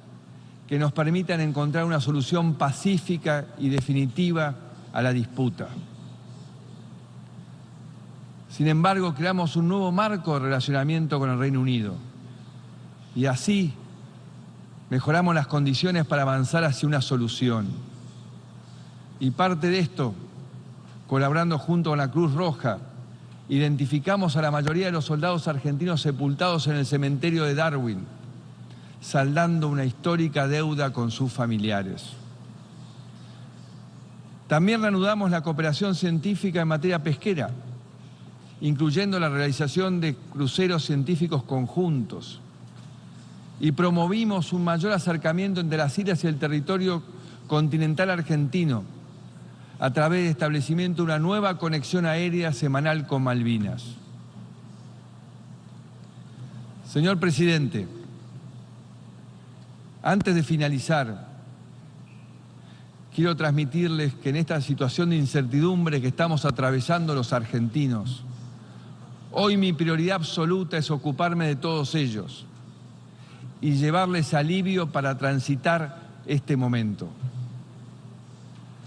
N: que nos permitan encontrar una solución pacífica y definitiva a la disputa. Sin embargo, creamos un nuevo marco de relacionamiento con el Reino Unido y así mejoramos las condiciones para avanzar hacia una solución. Y parte de esto, colaborando junto con la Cruz Roja, identificamos a la mayoría de los soldados argentinos sepultados en el cementerio de Darwin, saldando una histórica deuda con sus familiares. También reanudamos la cooperación científica en materia pesquera, incluyendo la realización de cruceros científicos conjuntos, y promovimos un mayor acercamiento entre las islas y el territorio continental argentino a través del establecimiento de una nueva conexión aérea semanal con Malvinas. Señor presidente, antes de finalizar, quiero transmitirles que en esta situación de incertidumbre que estamos atravesando los argentinos, hoy mi prioridad absoluta es ocuparme de todos ellos y llevarles alivio para transitar este momento.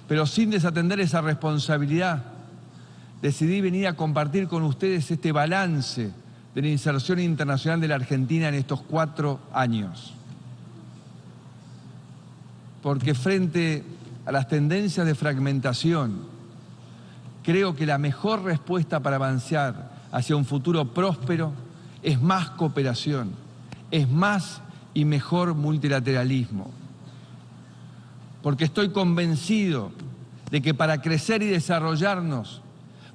N: Pero sin desatender esa responsabilidad, decidí venir a compartir con ustedes este balance de la inserción internacional de la Argentina en estos 4 años. Porque frente a las tendencias de fragmentación. Creo que la mejor respuesta para avanzar hacia un futuro próspero es más cooperación, es más y mejor multilateralismo. Porque estoy convencido de que para crecer y desarrollarnos,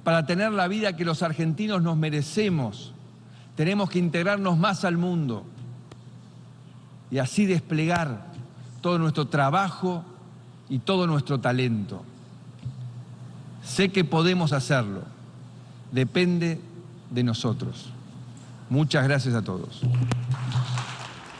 N: para tener la vida que los argentinos nos merecemos, tenemos que integrarnos más al mundo y así desplegar todo nuestro trabajo y todo nuestro talento. Sé que podemos hacerlo. Depende de nosotros. Muchas gracias a todos.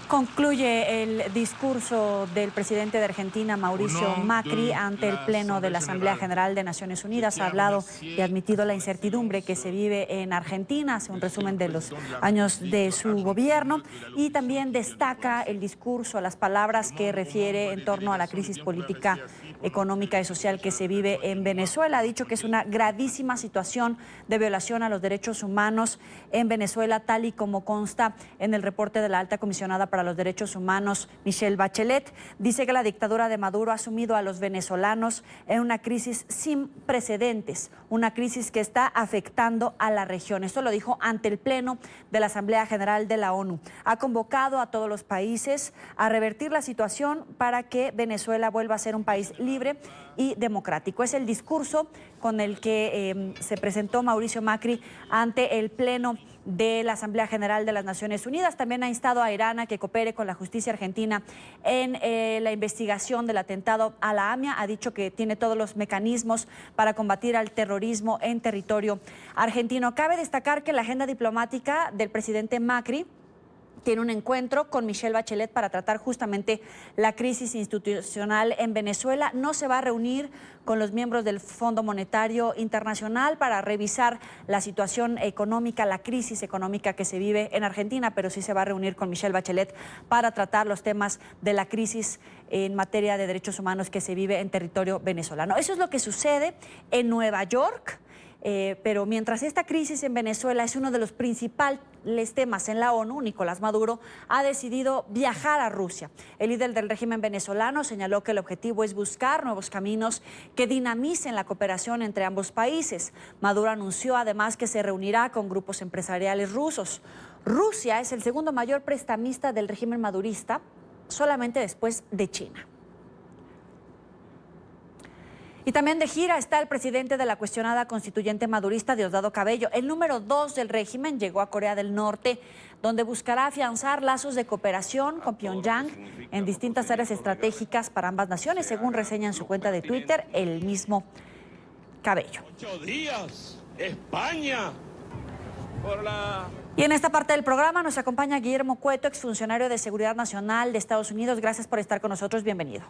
B: Concluye el discurso del presidente de Argentina, Mauricio Macri, ante el Pleno de la Asamblea General de Naciones Unidas. Ha hablado y admitido la incertidumbre que se vive en Argentina, hace un resumen de los años de su gobierno y también destaca el discurso, las palabras que refiere en torno a la crisis política, económica y social que se vive en Venezuela. Ha dicho que es una gravísima situación de violación a los derechos humanos en Venezuela, tal y como consta en el reporte de la alta comisionada para los Derechos Humanos, Michelle Bachelet. Dice que la dictadura de Maduro ha sumido a los venezolanos en una crisis sin precedentes, una crisis que está afectando a la región. Esto lo dijo ante el Pleno de la Asamblea General de la ONU. Ha convocado a todos los países a revertir la situación para que Venezuela vuelva a ser un país libre y democrático. Es el discurso con el que se presentó Mauricio Macri ante el Pleno de la Asamblea General de las Naciones Unidas. También ha instado a Irán a que coopere con la justicia argentina en la investigación del atentado a la AMIA. Ha dicho que tiene todos los mecanismos para combatir al terrorismo en territorio argentino. Cabe destacar que la agenda diplomática del presidente Macri tiene un encuentro con Michelle Bachelet para tratar justamente la crisis institucional en Venezuela. No se va a reunir con los miembros del Fondo Monetario Internacional para revisar la situación económica, la crisis económica que se vive en Argentina, pero sí se va a reunir con Michelle Bachelet para tratar los temas de la crisis en materia de derechos humanos que se vive en territorio venezolano. Eso es lo que sucede en Nueva York. Pero mientras esta crisis en Venezuela es uno de los principales temas en la ONU, Nicolás Maduro ha decidido viajar a Rusia. El líder del régimen venezolano señaló que el objetivo es buscar nuevos caminos que dinamicen la cooperación entre ambos países. Maduro anunció además que se reunirá con grupos empresariales rusos. Rusia es el segundo mayor prestamista del régimen madurista, solamente después de China. Y también de gira está el presidente de la cuestionada constituyente madurista, Diosdado Cabello. El número 2 del régimen llegó a Corea del Norte, donde buscará afianzar lazos de cooperación con Pyongyang en distintas áreas estratégicas para ambas naciones, según reseña en su cuenta de Twitter el mismo Cabello.
O: 8 días, España.
B: Y en esta parte del programa nos acompaña Guillermo Cueto, exfuncionario de Seguridad Nacional de Estados Unidos. Gracias por estar con nosotros. Bienvenido.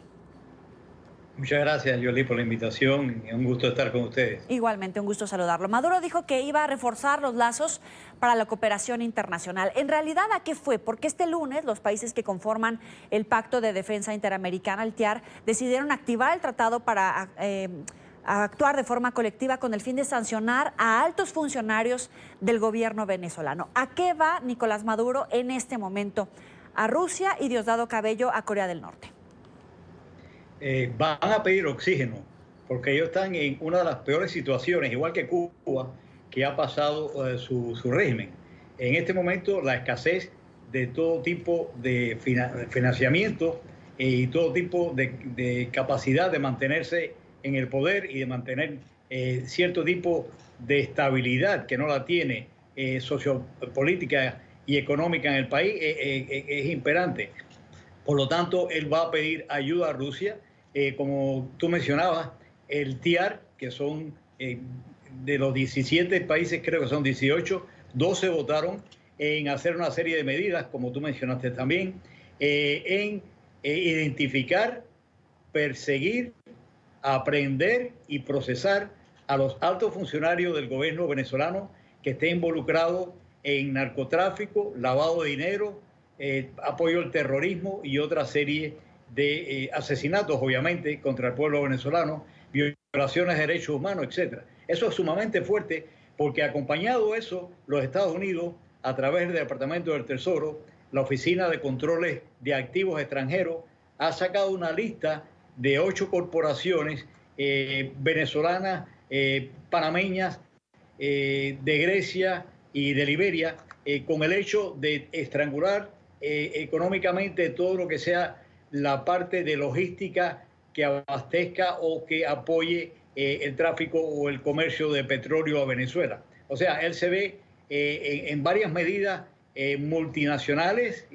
P: Muchas gracias, Yoli, por la invitación. Un gusto estar con ustedes.
B: Igualmente, un gusto saludarlo. Maduro dijo que iba a reforzar los lazos para la cooperación internacional. En realidad, ¿a qué fue? Porque este lunes los países que conforman el Pacto de Defensa Interamericana, el TIAR, decidieron activar el tratado para actuar de forma colectiva con el fin de sancionar a altos funcionarios del gobierno venezolano. ¿A qué va Nicolás Maduro en este momento? A Rusia y Diosdado Cabello a Corea del Norte.
P: Van a pedir oxígeno, porque ellos están en una de las peores situaciones, igual que Cuba, que ha pasado su régimen. En este momento, la escasez de todo tipo de financiamiento y todo tipo de capacidad de mantenerse en el poder y de mantener cierto tipo de estabilidad que no la tiene sociopolítica y económica en el país es imperante. Por lo tanto, él va a pedir ayuda a Rusia. Como tú mencionabas, el TIAR, que son de los 17 países, creo que son 18, 12 votaron en hacer una serie de medidas, como tú mencionaste también, en identificar, perseguir, aprender y procesar a los altos funcionarios del gobierno venezolano que estén involucrados en narcotráfico, lavado de dinero, apoyo al terrorismo y otra serie de asesinatos, obviamente, contra el pueblo venezolano, violaciones de derechos humanos, etc. Eso es sumamente fuerte porque acompañado de eso, los Estados Unidos, a través del Departamento del Tesoro, la Oficina de Controles de Activos Extranjeros, ha sacado una lista de 8 corporaciones venezolanas, panameñas, de Grecia y de Liberia, con el hecho de estrangular económicamente todo lo que sea la parte de logística que abastezca o que apoye el tráfico o el comercio de petróleo a Venezuela. O sea, él se ve en varias medidas multinacionales,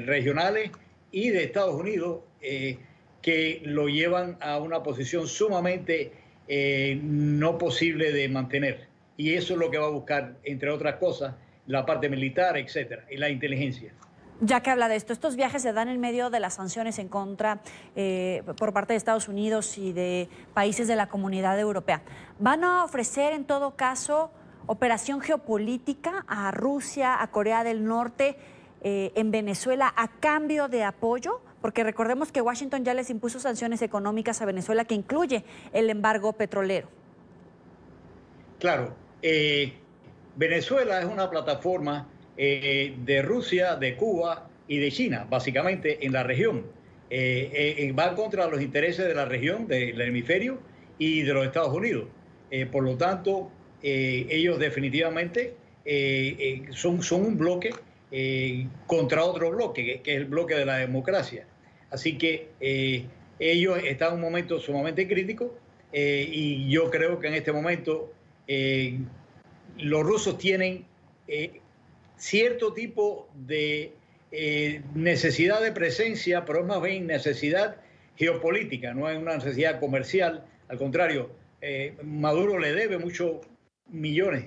P: regionales y de Estados Unidos, que lo llevan a una posición sumamente no posible de mantener. Y eso es lo que va a buscar, entre otras cosas, la parte militar, etcétera, y la inteligencia.
B: Ya que habla de esto, estos viajes se dan en medio de las sanciones en contra por parte de Estados Unidos y de países de la Comunidad Europea. ¿Van a ofrecer, en todo caso, operación geopolítica a Rusia, a Corea del Norte, en Venezuela, a cambio de apoyo? Porque recordemos que Washington ya les impuso sanciones económicas a Venezuela, que incluye el embargo petrolero.
P: Claro, Venezuela es una plataforma de Rusia, de Cuba y de China, básicamente en la región. Va contra los intereses de la región, del hemisferio y de los Estados Unidos. Por lo tanto, ellos definitivamente son un bloque contra otro bloque, que es el bloque de la democracia. Así que ellos están en un momento sumamente crítico y yo creo que en este momento los rusos tienen cierto tipo de necesidad de presencia, pero es más bien necesidad geopolítica, no es una necesidad comercial. Al contrario, Maduro le debe muchos millones,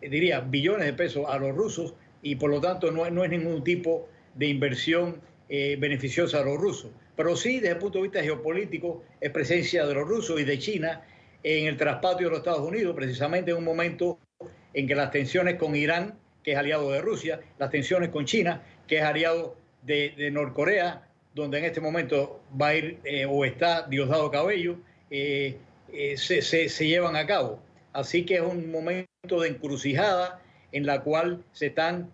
P: diría billones de pesos a los rusos, y por lo tanto no es ningún tipo de inversión beneficiosa a los rusos. Pero sí, desde el punto de vista geopolítico, es presencia de los rusos y de China en el traspatio de los Estados Unidos, precisamente en un momento en que las tensiones con Irán, que es aliado de Rusia, las tensiones con China, que es aliado de Norcorea, donde en este momento va a ir o está Diosdado Cabello, se llevan a cabo. Así que es un momento de encrucijada en la cual se están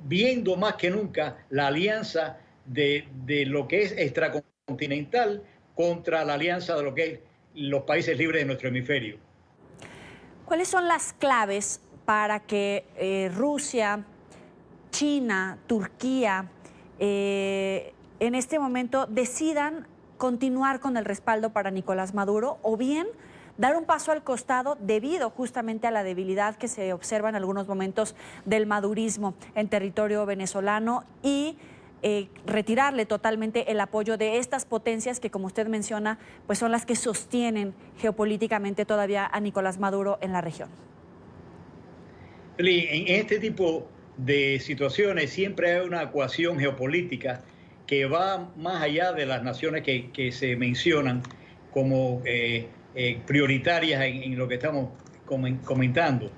P: viendo más que nunca la alianza de lo que es extracontinental contra la alianza de lo que es los países libres de nuestro hemisferio.
B: ¿Cuáles son las claves para que Rusia, China, Turquía, en este momento decidan continuar con el respaldo para Nicolás Maduro, o bien dar un paso al costado debido justamente a la debilidad que se observa en algunos momentos del madurismo en territorio venezolano y retirarle totalmente el apoyo de estas potencias que, como usted menciona, pues son las que sostienen geopolíticamente todavía a Nicolás Maduro en la región?
P: En este tipo de situaciones siempre hay una ecuación geopolítica que va más allá de las naciones que se mencionan como prioritarias en lo que estamos comentando.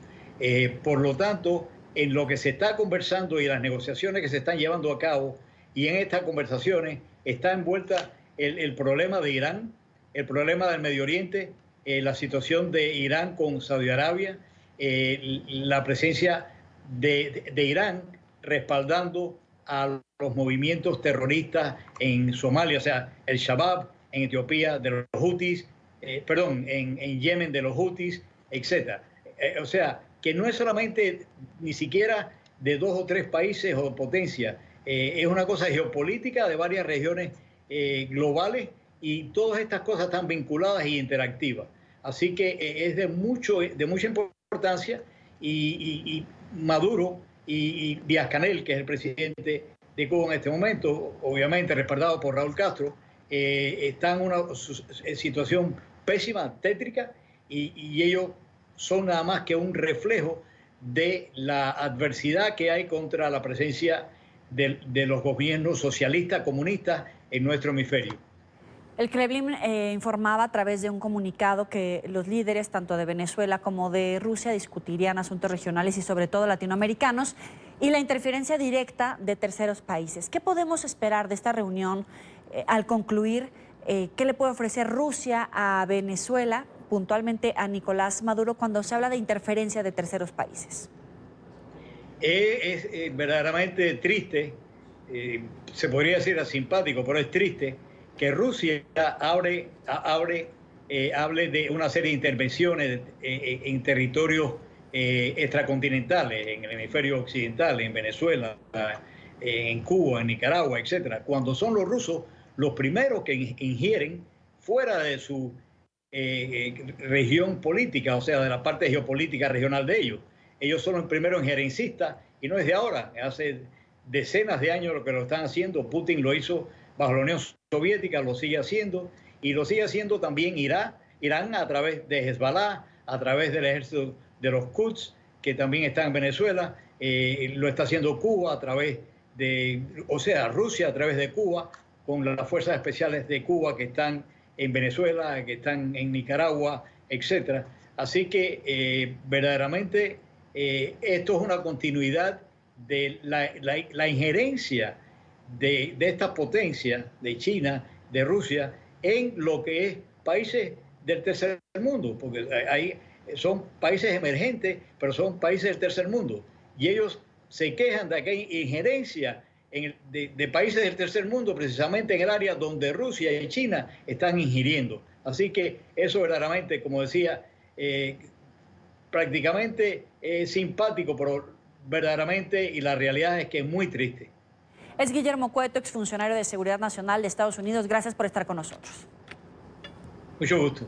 P: Por lo tanto, en lo que se está conversando y las negociaciones que se están llevando a cabo, y en estas conversaciones está envuelta el problema de Irán, el problema del Medio Oriente, la situación de Irán con Saudi Arabia, la presencia de Irán respaldando a los movimientos terroristas en Somalia, o sea, el Shabab, en Etiopía de los Houthis, en Yemen de los Houthis, etc. O sea, que no es solamente ni siquiera de 2 o 3 países o potencias, es una cosa geopolítica de varias regiones globales, y todas estas cosas están vinculadas e interactivas. Así que es de mucha importancia, y Maduro y Díaz-Canel, que es el presidente de Cuba en este momento, obviamente respaldado por Raúl Castro, están en una situación pésima, tétrica, y ellos son nada más que un reflejo de la adversidad que hay contra la presencia de los gobiernos socialistas, comunistas en nuestro hemisferio.
B: El Kremlin informaba a través de un comunicado que los líderes tanto de Venezuela como de Rusia discutirían asuntos regionales y sobre todo latinoamericanos y la interferencia directa de terceros países. ¿Qué podemos esperar de esta reunión al concluir? ¿Qué le puede ofrecer Rusia a Venezuela, puntualmente a Nicolás Maduro, cuando se habla de interferencia de terceros países?
P: Es verdaderamente triste, se podría decir simpático, pero es triste que Rusia hable de una serie de intervenciones en territorios extracontinentales, en el hemisferio occidental, en Venezuela, en Cuba, en Nicaragua, etcétera, cuando son los rusos los primeros que ingieren fuera de su región política, o sea, de la parte geopolítica regional de ellos. Ellos son los primeros injerencistas y no es de ahora, hace decenas de años lo están haciendo. Putin lo hizo bajo la Unión Soviética, lo sigue haciendo y lo sigue haciendo también Irán a través de Hezbollah, a través del ejército de los Quds, que también está en Venezuela, lo está haciendo Cuba a través Rusia a través de Cuba, con las fuerzas especiales de Cuba que están en Venezuela, que están en Nicaragua, etcétera. Así que verdaderamente esto es una continuidad de la injerencia de estas potencias, de China, de Rusia, en lo que es países del tercer mundo, porque son países emergentes, pero son países del tercer mundo. Y ellos se quejan de que hay injerencia de países del tercer mundo, precisamente en el área donde Rusia y China están ingiriendo. Así que eso verdaderamente, como decía, prácticamente es simpático, pero verdaderamente, y la realidad es que es muy triste.
B: Es Guillermo Cueto, exfuncionario de Seguridad Nacional de Estados Unidos. Gracias por estar con nosotros.
P: Mucho gusto.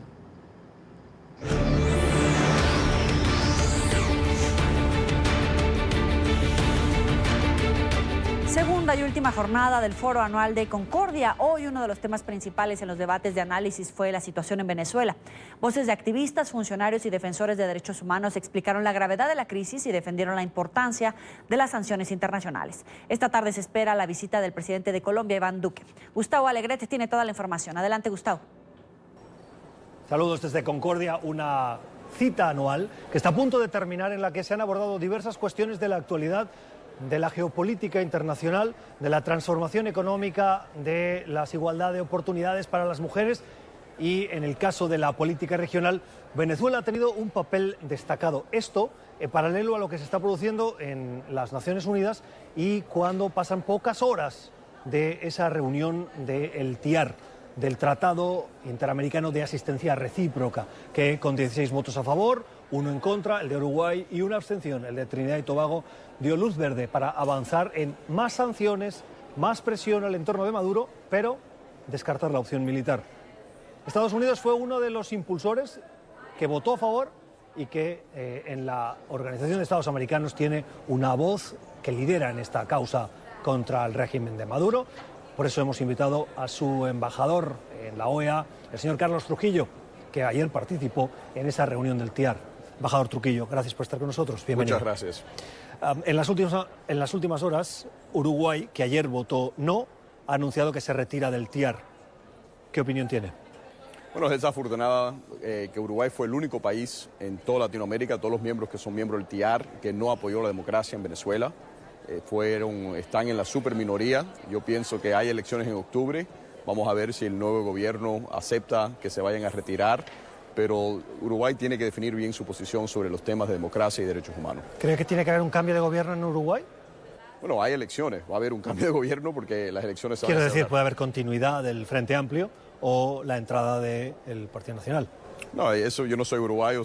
B: Segunda y última jornada del Foro Anual de Concordia. Hoy uno de los temas principales en los debates de análisis fue la situación en Venezuela. Voces de activistas, funcionarios y defensores de derechos humanos explicaron la gravedad de la crisis y defendieron la importancia de las sanciones internacionales. Esta tarde se espera la visita del presidente de Colombia, Iván Duque. Gustavo Alegret tiene toda la información. Adelante, Gustavo.
Q: Saludos desde Concordia, una cita anual que está a punto de terminar, en la que se han abordado diversas cuestiones de la actualidad, de la geopolítica internacional, de la transformación económica, de la igualdad de oportunidades para las mujeres y, en el caso de la política regional, Venezuela ha tenido un papel destacado. Esto en paralelo a lo que se está produciendo en las Naciones Unidas y cuando pasan pocas horas de esa reunión del TIAR, del Tratado Interamericano de Asistencia Recíproca, que con 16 votos a favor, 1 en contra, el de Uruguay, y una abstención, el de Trinidad y Tobago, dio luz verde para avanzar en más sanciones, más presión al entorno de Maduro, pero descartar la opción militar. Estados Unidos fue uno de los impulsores que votó a favor y que en la Organización de Estados Americanos tiene una voz que lidera en esta causa contra el régimen de Maduro. Por eso hemos invitado a su embajador en la OEA, el señor Carlos Trujillo, que ayer participó en esa reunión del TIAR. Embajador Trujillo, gracias por estar con nosotros. Bienvenido.
R: Muchas gracias.
Q: En las últimas horas, Uruguay, que ayer votó no, ha anunciado que se retira del TIAR. ¿Qué opinión tiene?
R: Bueno, es desafortunado que Uruguay fue el único país en toda Latinoamérica, todos los miembros que son miembros del TIAR, que no apoyó la democracia en Venezuela. Están en la superminoría. Yo pienso que hay elecciones en octubre. Vamos a ver si el nuevo gobierno acepta que se vayan a retirar. Pero Uruguay tiene que definir bien su posición sobre los temas de democracia y derechos humanos.
Q: ¿Cree que tiene que haber un cambio de gobierno en Uruguay?
R: Bueno, hay elecciones. Va a haber un cambio de gobierno porque las elecciones se van a
Q: Quiero decir,
R: celebrar.
Q: puede haber continuidad del Frente Amplio o la entrada del Partido Nacional.
R: No, eso yo no soy uruguayo,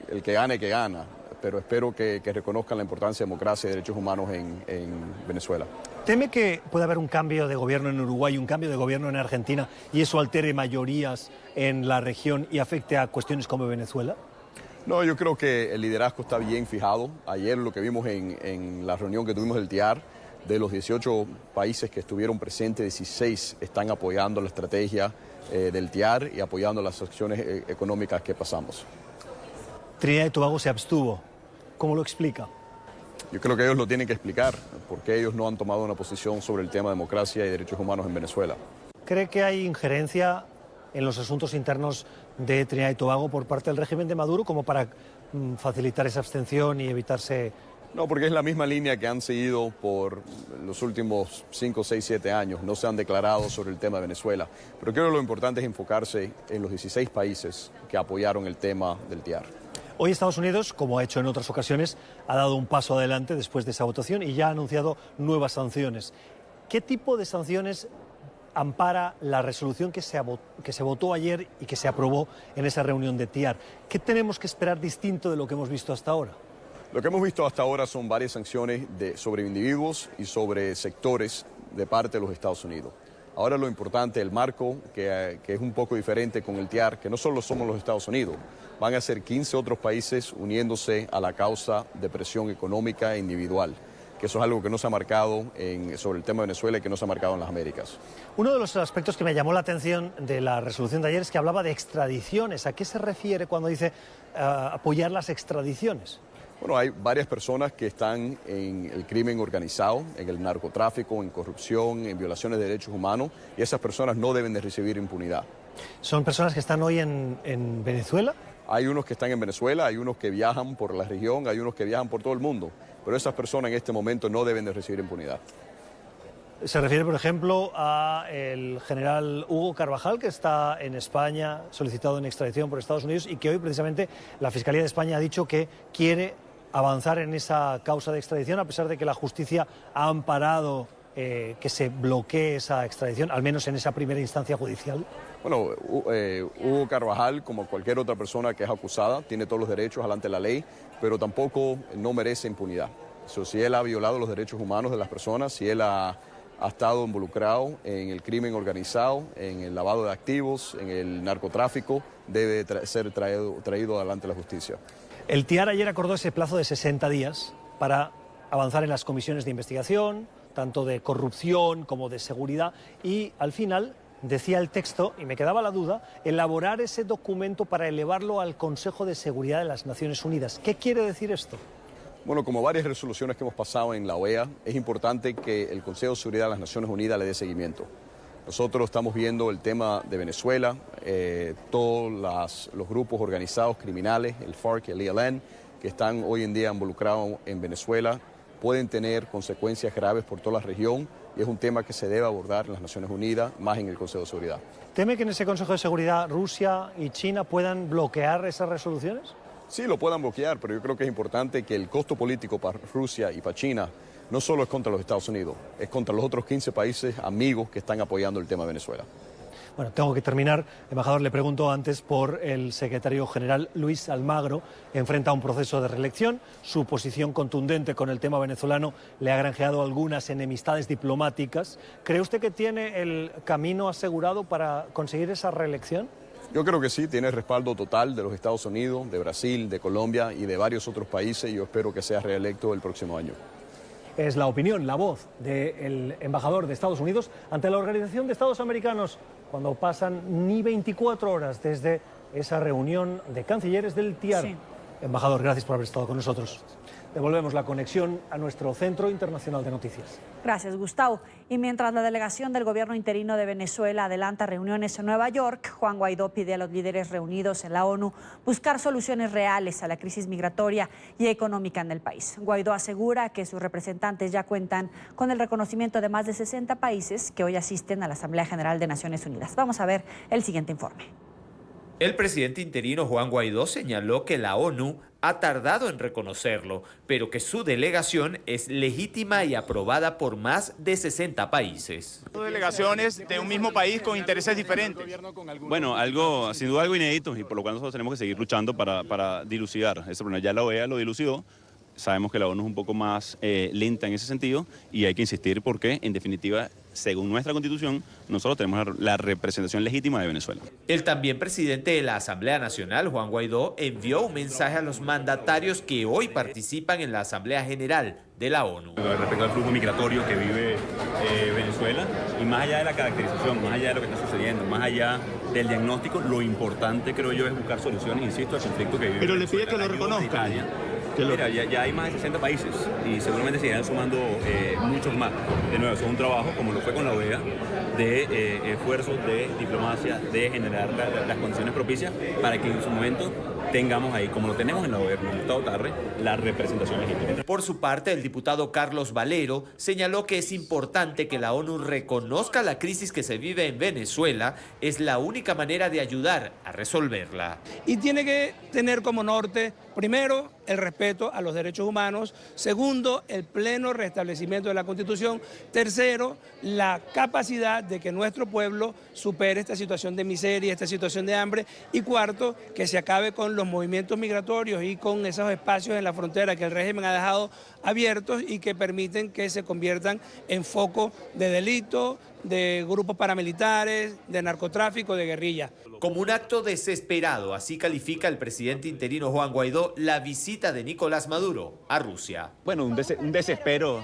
R: el que gane, que gana. Pero espero que reconozcan la importancia de democracia y derechos humanos en Venezuela.
Q: ¿Teme que pueda haber un cambio de gobierno en Uruguay y un cambio de gobierno en Argentina y eso altere mayorías en la región y afecte a cuestiones como Venezuela?
R: No, yo creo que el liderazgo está bien fijado. Ayer lo que vimos en la reunión que tuvimos del TIAR, de los 18 países que estuvieron presentes, 16 están apoyando la estrategia del TIAR y apoyando las acciones económicas que pasamos.
Q: Trinidad y Tobago se abstuvo. ¿Cómo lo explica?
R: Yo creo que ellos lo tienen que explicar, porque ellos no han tomado una posición sobre el tema de democracia y derechos humanos en Venezuela.
Q: ¿Cree que hay injerencia en los asuntos internos de Trinidad y Tobago por parte del régimen de Maduro como para facilitar esa abstención y evitarse...?
R: No, porque es la misma línea que han seguido por los últimos 5, 6, 7 años. No se han declarado sobre el tema de Venezuela. Pero creo que lo importante es enfocarse en los 16 países que apoyaron el tema del TIAR.
Q: Hoy Estados Unidos, como ha hecho en otras ocasiones, ha dado un paso adelante después de esa votación y ya ha anunciado nuevas sanciones. ¿Qué tipo de sanciones ampara la resolución que se votó ayer y que se aprobó en esa reunión de TIAR. ¿Qué tenemos que esperar distinto de lo que hemos visto hasta ahora?
R: Lo que hemos visto hasta ahora son varias sanciones sobre individuos y sobre sectores de parte de los Estados Unidos. Ahora lo importante, el marco, que es un poco diferente con el TIAR, que no solo somos los Estados Unidos, van a ser 15 otros países uniéndose a la causa de presión económica e individual, que eso es algo que no se ha marcado sobre el tema de Venezuela y que no se ha marcado en las Américas.
Q: Uno de los aspectos que me llamó la atención de la resolución de ayer es que hablaba de extradiciones. ¿A qué se refiere cuando dice apoyar las extradiciones?
R: Bueno, hay varias personas que están en el crimen organizado, en el narcotráfico, en corrupción, en violaciones de derechos humanos, y esas personas no deben de recibir impunidad.
Q: ¿Son personas que están hoy en Venezuela?
R: Hay unos que están en Venezuela, hay unos que viajan por la región, hay unos que viajan por todo el mundo, pero esas personas en este momento no deben de recibir impunidad.
Q: Se refiere, por ejemplo, al general Hugo Carvajal, que está en España, solicitado en extradición por Estados Unidos, y que hoy precisamente la Fiscalía de España ha dicho que quiere avanzar en esa causa de extradición, a pesar de que la justicia ha amparado que se bloquee esa extradición, al menos en esa primera instancia judicial.
R: Bueno, Hugo Carvajal, como cualquier otra persona que es acusada, tiene todos los derechos delante de la ley, pero tampoco no merece impunidad. Si él ha violado los derechos humanos de las personas, si él ha estado involucrado en el crimen organizado, en el lavado de activos, en el narcotráfico, debe ser traído delante de la justicia.
Q: El TIAR ayer acordó ese plazo de 60 días para avanzar en las comisiones de investigación, tanto de corrupción como de seguridad, y al final decía el texto, y me quedaba la duda, elaborar ese documento para elevarlo al Consejo de Seguridad de las Naciones Unidas. ¿Qué quiere decir esto?
R: Bueno, como varias resoluciones que hemos pasado en la OEA, es importante que el Consejo de Seguridad de las Naciones Unidas le dé seguimiento. Nosotros estamos viendo el tema de Venezuela, todos los grupos organizados criminales, el FARC y el ELN, que están hoy en día involucrados en Venezuela, pueden tener consecuencias graves por toda la región y es un tema que se debe abordar en las Naciones Unidas, más en el Consejo de Seguridad.
Q: ¿Teme que en ese Consejo de Seguridad Rusia y China puedan bloquear esas resoluciones?
R: Sí, lo puedan bloquear, pero yo creo que es importante que el costo político para Rusia y para China no solo es contra los Estados Unidos, es contra los otros 15 países amigos que están apoyando el tema de Venezuela.
Q: Bueno, tengo que terminar. Embajador, le pregunto antes por el secretario general Luis Almagro. Enfrenta un proceso de reelección. Su posición contundente con el tema venezolano le ha granjeado algunas enemistades diplomáticas. ¿Cree usted que tiene el camino asegurado para conseguir esa reelección?
R: Yo creo que sí, tiene respaldo total de los Estados Unidos, de Brasil, de Colombia y de varios otros países, y yo espero que sea reelecto el próximo año.
Q: Es la opinión, la voz del embajador de Estados Unidos ante la Organización de Estados Americanos, cuando pasan ni 24 horas desde esa reunión de cancilleres del TIAR. Sí. Embajador, gracias por haber estado con nosotros. Devolvemos la conexión a nuestro Centro Internacional de Noticias.
B: Gracias, Gustavo. Y mientras la delegación del gobierno interino de Venezuela adelanta reuniones en Nueva York, Juan Guaidó pide a los líderes reunidos en la ONU buscar soluciones reales a la crisis migratoria y económica en el país. Guaidó asegura que sus representantes ya cuentan con el reconocimiento de más de 60 países que hoy asisten a la Asamblea General de Naciones Unidas. Vamos a ver el siguiente informe.
S: El presidente interino Juan Guaidó señaló que la ONU ha tardado en reconocerlo, pero que su delegación es legítima y aprobada por más de 60 países.
T: Delegaciones de un mismo país con intereses diferentes.
U: Bueno, sin duda algo inédito, y por lo cual nosotros tenemos que seguir luchando para dilucidar ese problema. Ya la OEA lo dilucidó. Sabemos que la ONU es un poco más lenta en ese sentido y hay que insistir porque, en definitiva, según nuestra Constitución, nosotros tenemos la representación legítima de Venezuela.
S: El también presidente de la Asamblea Nacional, Juan Guaidó, envió un mensaje a los mandatarios que hoy participan en la Asamblea General de la ONU.
U: Respecto al flujo migratorio que vive Venezuela, y más allá de la caracterización, más allá de lo que está sucediendo, más allá del diagnóstico, lo importante, creo yo, es buscar soluciones, insisto, al conflicto que vive.
T: Pero le pide que lo reconozca.
U: Mira, ya hay más de 60 países y seguramente se irán sumando muchos más. De nuevo, eso es un trabajo, como lo fue con la OEA, de esfuerzos de diplomacia, de generar las condiciones propicias para que en su momento tengamos ahí, como lo tenemos en la OEA, como Gustavo Tarre, la representación legítima.
S: Por su parte, el diputado Carlos Valero señaló que es importante que la ONU reconozca la crisis que se vive en Venezuela, es la única manera de ayudar a resolverla.
V: Y tiene que tener como norte, primero,
C: el respeto a los derechos humanos. Segundo, el pleno restablecimiento de la Constitución. Tercero, la capacidad de que nuestro pueblo supere esta situación de miseria, esta situación de hambre. Y cuarto, que se acabe con los movimientos migratorios y con esos espacios en la frontera que el régimen ha dejado abiertos y que permiten que se conviertan en foco de delito, de grupos paramilitares, de narcotráfico, de guerrilla.
S: Como un acto desesperado, así califica el presidente interino Juan Guaidó la visita de Nicolás Maduro a Rusia.
U: Bueno, un desespero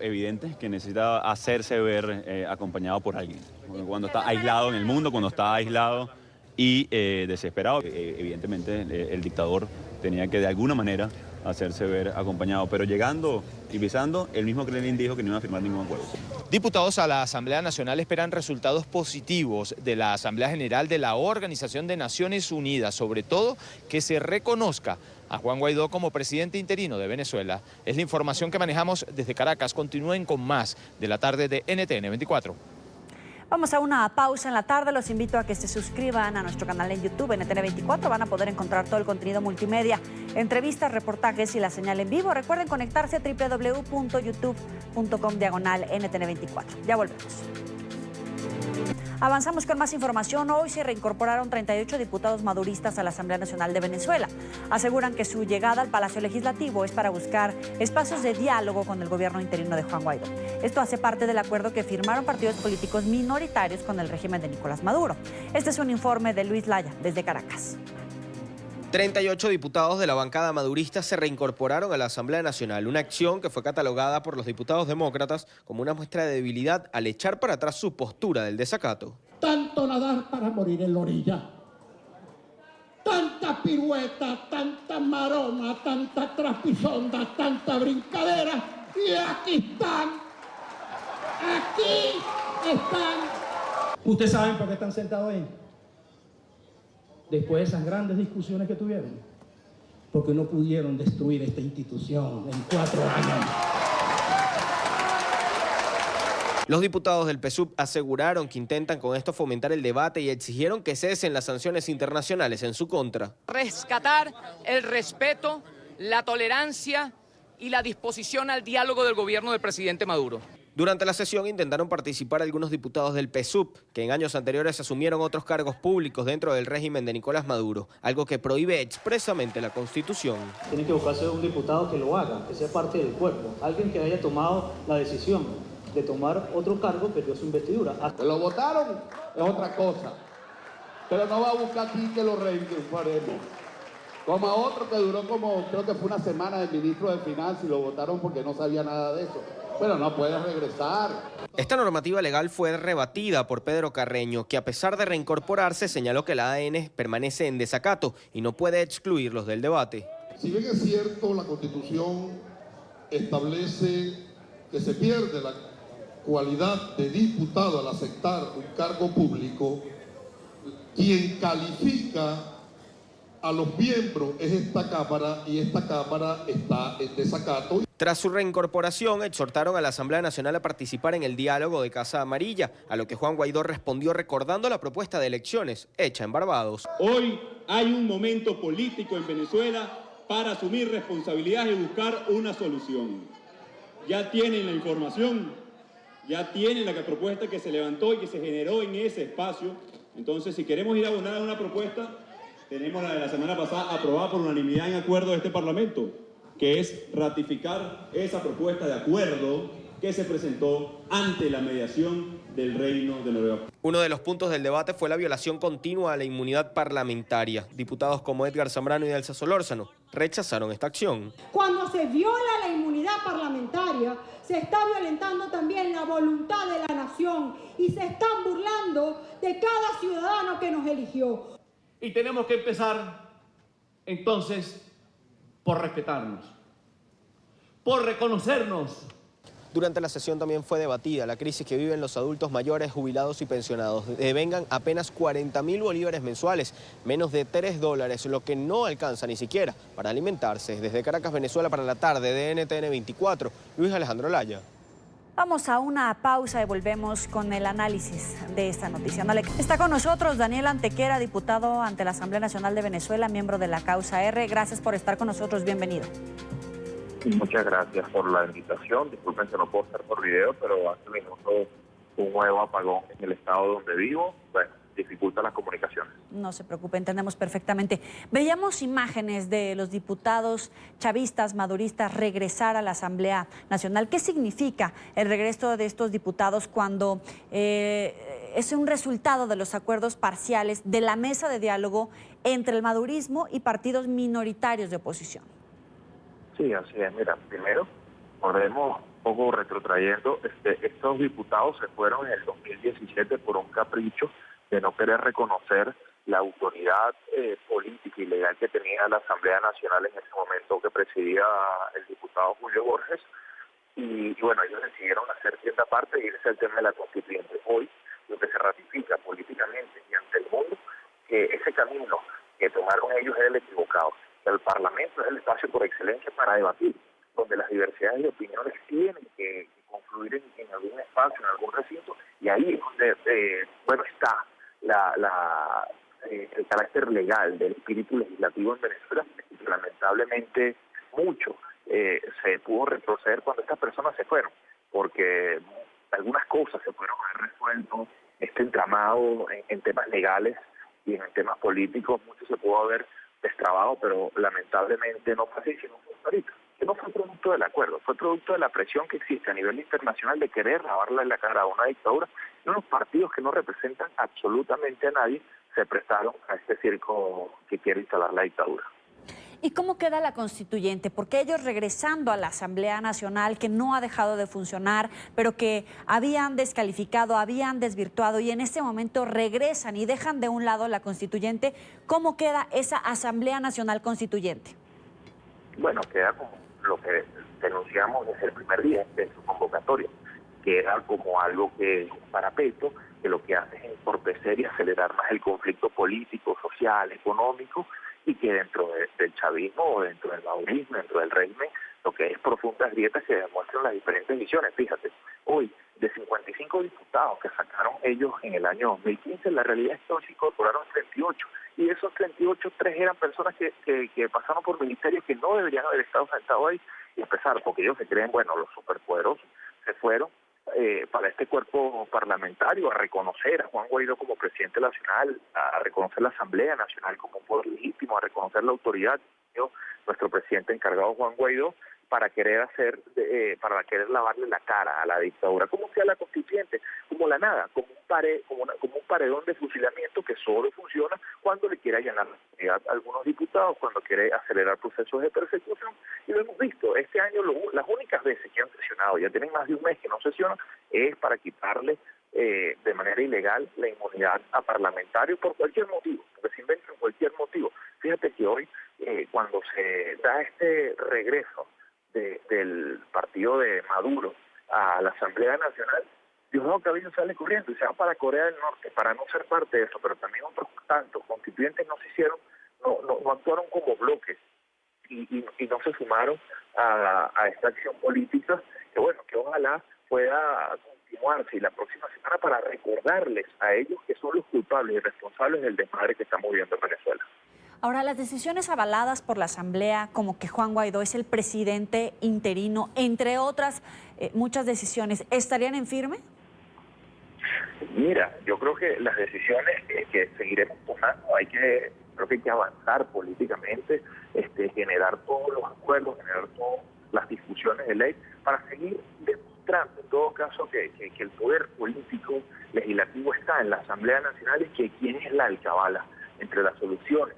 U: evidente que necesita hacerse ver acompañado por alguien. Cuando está aislado en el mundo, cuando está aislado y desesperado, evidentemente el dictador tenía que de alguna manera hacerse ver acompañado, pero llegando y pisando, el mismo Kremlin dijo que no iba a firmar ningún acuerdo.
D: Diputados a la Asamblea Nacional esperan resultados positivos de la Asamblea General de la Organización de Naciones Unidas, sobre todo que se reconozca a Juan Guaidó como presidente interino de Venezuela. Es la información que manejamos desde Caracas. Continúen con más de la tarde de NTN 24.
B: Vamos a una pausa en la tarde. Los invito a que se suscriban a nuestro canal en YouTube, NTN24. Van a poder encontrar todo el contenido multimedia, entrevistas, reportajes y la señal en vivo. Recuerden conectarse a www.youtube.com/NTN24. Ya volvemos. Avanzamos con más información. Hoy se reincorporaron 38 diputados maduristas a la Asamblea Nacional de Venezuela. Aseguran que su llegada al Palacio Legislativo es para buscar espacios de diálogo con el gobierno interino de Juan Guaidó. Esto hace parte del acuerdo que firmaron partidos políticos minoritarios con el régimen de Nicolás Maduro. Este es un informe de Luis Laya desde Caracas.
A: 38 diputados de la bancada madurista se reincorporaron a la Asamblea Nacional, una acción que fue catalogada por los diputados demócratas como una muestra de debilidad al echar para atrás su postura del desacato.
V: Tanto nadar para morir en la orilla, tanta pirueta, tanta maroma, tanta trapisonda, tanta brincadera, y aquí están. ¿Ustedes saben por qué están sentados ahí? Después de esas grandes discusiones que tuvieron, porque no pudieron destruir esta institución en 4 años.
A: Los diputados del PSUV aseguraron que intentan con esto fomentar el debate y exigieron que cesen las sanciones internacionales en su contra.
D: Rescatar el respeto, la tolerancia y la disposición al diálogo del gobierno del presidente Maduro.
A: Durante la sesión intentaron participar algunos diputados del PSUV, que en años anteriores asumieron otros cargos públicos dentro del régimen de Nicolás Maduro, algo que prohíbe expresamente la Constitución.
W: Tiene que buscarse un diputado que lo haga, que sea parte del cuerpo, alguien que haya tomado la decisión de tomar otro cargo, perdió su investidura.
X: Que lo votaron es otra cosa, pero no va a buscar aquí que lo reincorporemos. Como a otro que duró creo que fue una semana de ministro de Finanzas y lo votaron porque no sabía nada de eso. Bueno, no puede regresar.
A: Esta normativa legal fue rebatida por Pedro Carreño, que a pesar de reincorporarse señaló que la ADN permanece en desacato y no puede excluirlos del debate.
X: Si bien es cierto, la Constitución establece que se pierde la cualidad de diputado al aceptar un cargo público, quien califica a los miembros es esta Cámara y esta Cámara está en desacato.
A: Tras su reincorporación, exhortaron a la Asamblea Nacional a participar en el diálogo de Casa Amarilla, a lo que Juan Guaidó respondió recordando la propuesta de elecciones hecha en Barbados.
Y: Hoy hay un momento político en Venezuela para asumir responsabilidades y buscar una solución. Ya tienen la información, ya tienen la propuesta que se levantó y que se generó en ese espacio. Entonces, si queremos ir a abonar a una propuesta, tenemos la de la semana pasada aprobada por unanimidad en acuerdo de este Parlamento, que es ratificar esa propuesta de acuerdo que se presentó ante la mediación del Reino de Noruega.
A: Uno de los puntos del debate fue la violación continua a la inmunidad parlamentaria. Diputados como Edgar Zambrano y Elsa Solórzano rechazaron esta acción.
Z: Cuando se viola la inmunidad parlamentaria, se está violentando también la voluntad de la nación y se están burlando de cada ciudadano que nos eligió.
Y: Y tenemos que empezar, entonces, por respetarnos, por reconocernos.
A: Durante la sesión también fue debatida la crisis que viven los adultos mayores, jubilados y pensionados. Devengan apenas 40.000 bolívares mensuales, menos de $3, lo que no alcanza ni siquiera para alimentarse. Desde Caracas, Venezuela, para la tarde de NTN 24, Luis Alejandro Laya.
B: Vamos a una pausa y volvemos con el análisis de esta noticia. Está con nosotros Daniel Antequera, diputado ante la Asamblea Nacional de Venezuela, miembro de la Causa R. Gracias por estar con nosotros, bienvenido.
E: Muchas gracias por la invitación. Disculpen que no puedo estar por video, pero hace minutos un nuevo apagón en el estado donde vivo, bueno, dificulta las comunicaciones.
B: No se preocupe, entendemos perfectamente. Veíamos imágenes de los diputados chavistas, maduristas, regresar a la Asamblea Nacional. ¿Qué significa el regreso de estos diputados cuando es un resultado de los acuerdos parciales de la mesa de diálogo entre el madurismo y partidos minoritarios de oposición?
E: Sí, así es. Mira, primero, volvemos un poco retrotrayendo, estos diputados se fueron en el 2017 por un capricho de no querer reconocer la autoridad política y legal que tenía la Asamblea Nacional en ese momento que presidía el diputado Julio Borges. Y bueno, ellos decidieron hacer cierta parte e irse al tema de la constituyente. Hoy, lo que se ratifica políticamente y ante el mundo, que ese camino que tomaron ellos es el equivocado. El Parlamento es el espacio por excelencia para debatir, donde las diversidades de opiniones tienen que confluir en algún espacio, en algún recinto, y ahí es donde está el carácter legal del espíritu legislativo en Venezuela. Lamentablemente mucho se pudo retroceder cuando estas personas se fueron, porque algunas cosas se pudieron haber resuelto, este entramado en temas legales y en temas políticos, mucho se pudo haber destrabado, pero lamentablemente no fue así, sino fue ahorita. Que no fue producto del acuerdo, fue producto de la presión que existe a nivel internacional de querer lavarle la cara a una dictadura, y unos partidos que no representan absolutamente a nadie se prestaron a este circo que quiere instalar la dictadura.
B: ¿Y cómo queda la constituyente? Porque ellos regresando a la Asamblea Nacional, que no ha dejado de funcionar, pero que habían descalificado, habían desvirtuado y en este momento regresan y dejan de un lado la constituyente, ¿cómo queda esa Asamblea Nacional Constituyente?
E: Bueno, queda como lo que denunciamos desde el primer día de su convocatoria, que era como algo que un parapeto, que lo que hace es entorpecer y acelerar más el conflicto político, social, económico, y que dentro del chavismo o dentro del madurismo, dentro del régimen, lo que es profundas grietas que demuestran las diferentes visiones. Fíjate, hoy de 55 diputados que sacaron ellos en el año 2015, la realidad es que hoy se incorporaron 38, y de esos 38, 3 eran personas que pasaron por ministerios que no deberían haber estado sentados ahí, y empezar, porque ellos se creen, bueno, los superpoderosos, se fueron para este cuerpo parlamentario a reconocer a Juan Guaidó como presidente nacional, a reconocer la Asamblea Nacional como un poder legítimo, a reconocer la autoridad de nuestro presidente encargado Juan Guaidó, para querer querer lavarle la cara a la dictadura. ¿Cómo sea la constituyente? Como la nada, como un paredón de fusilamiento que solo funciona cuando le quiere allanar la autoridad a algunos diputados, cuando quiere acelerar procesos de persecución. Y lo hemos visto, este año las únicas veces que han sesionado, ya tienen más de un mes que no sesionan, es para quitarle de manera ilegal la inmunidad a parlamentarios por cualquier motivo, porque se inventan cualquier motivo. Fíjate que hoy, cuando se da este regreso del partido de Maduro a la Asamblea Nacional, Diosdado Cabello sale corriendo y se va para Corea del Norte para no ser parte de eso, pero también otros tantos constituyentes no actuaron como bloques y no se sumaron a esta acción política, que ojalá pueda continuarse y la próxima semana para recordarles a ellos que son los culpables y responsables del desmadre que estamos viviendo en Venezuela.
B: Ahora, las decisiones avaladas por la Asamblea, como que Juan Guaidó es el presidente interino, entre otras muchas decisiones, ¿estarían en firme?
E: Mira, yo creo que las decisiones que seguiremos tomando, creo que hay que avanzar políticamente, generar todos los acuerdos, generar todas las discusiones de ley, para seguir demostrando en todo caso que el poder político legislativo está en la Asamblea Nacional y que quién es la alcabala entre las soluciones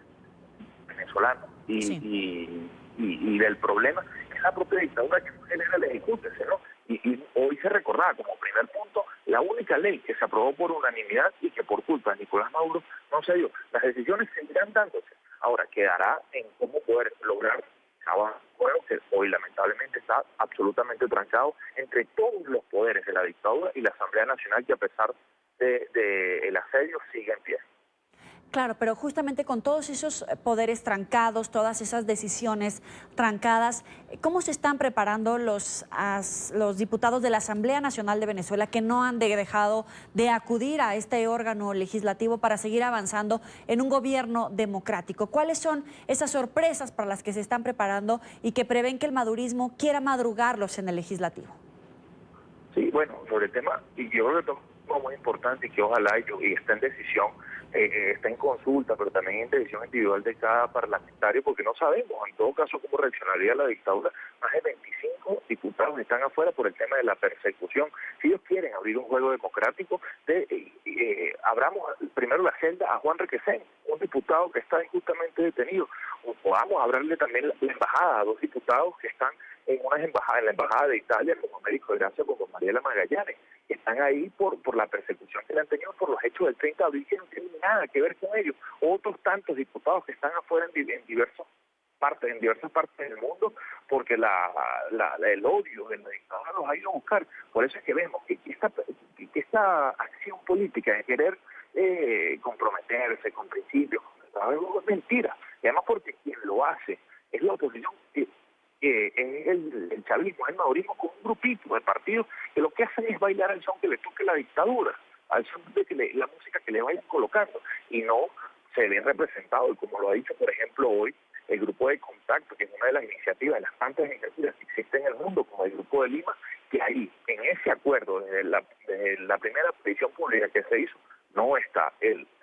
E: venezolanas y del problema es la propia dictadura que no genera el ejecútese, ¿no? Y hoy se recordaba como primer punto la única ley que se aprobó por unanimidad y que por culpa de Nicolás Maduro no se dio. Las decisiones seguirán dándose. Ahora quedará en cómo poder lograr cada juego que hoy lamentablemente está absolutamente trancado entre todos los poderes de la dictadura y la Asamblea Nacional, que a pesar del asedio sigue en pie.
B: Claro, pero justamente con todos esos poderes trancados, todas esas decisiones trancadas, ¿cómo se están preparando los diputados de la Asamblea Nacional de Venezuela que no han dejado de acudir a este órgano legislativo para seguir avanzando en un gobierno democrático? ¿Cuáles son esas sorpresas para las que se están preparando y que prevén que el madurismo quiera madrugarlos en el legislativo?
E: Sí, bueno, sobre el tema, y yo creo que es muy importante y que ojalá y está en decisión, está en consulta, pero también en decisión individual de cada parlamentario, porque no sabemos, en todo caso, cómo reaccionaría la dictadura. Más de 25 diputados están afuera por el tema de la persecución. Si ellos quieren abrir un juego democrático, abramos primero la celda a Juan Requesén, un diputado que está injustamente detenido, o podamos abrirle también la embajada a 2 diputados que están en unas embajadas, en la embajada de Italia, como Américo de Gracia, como Mariela Magallanes, que están ahí por la persecución que le han tenido por los hechos del 30 de abril, que no tienen nada que ver con ellos. Otros tantos diputados que están afuera en diversas partes del mundo, porque el odio de la dictadura los ha ido a buscar. Por eso es que vemos que esta acción política de querer comprometerse con principios, es mentira. Y además porque quien lo hace es la oposición, es el chavismo, el madurismo, con un grupito de partidos que lo que hacen es bailar al son que le toque la dictadura, al son de que la música que le vayan colocando, y no se ven representados. Y como lo ha dicho, por ejemplo, hoy el Grupo de Contacto, que es una de las iniciativas, de las tantas iniciativas que existen en el mundo, como el Grupo de Lima, que ahí, en ese acuerdo, desde la primera petición pública que se hizo, no está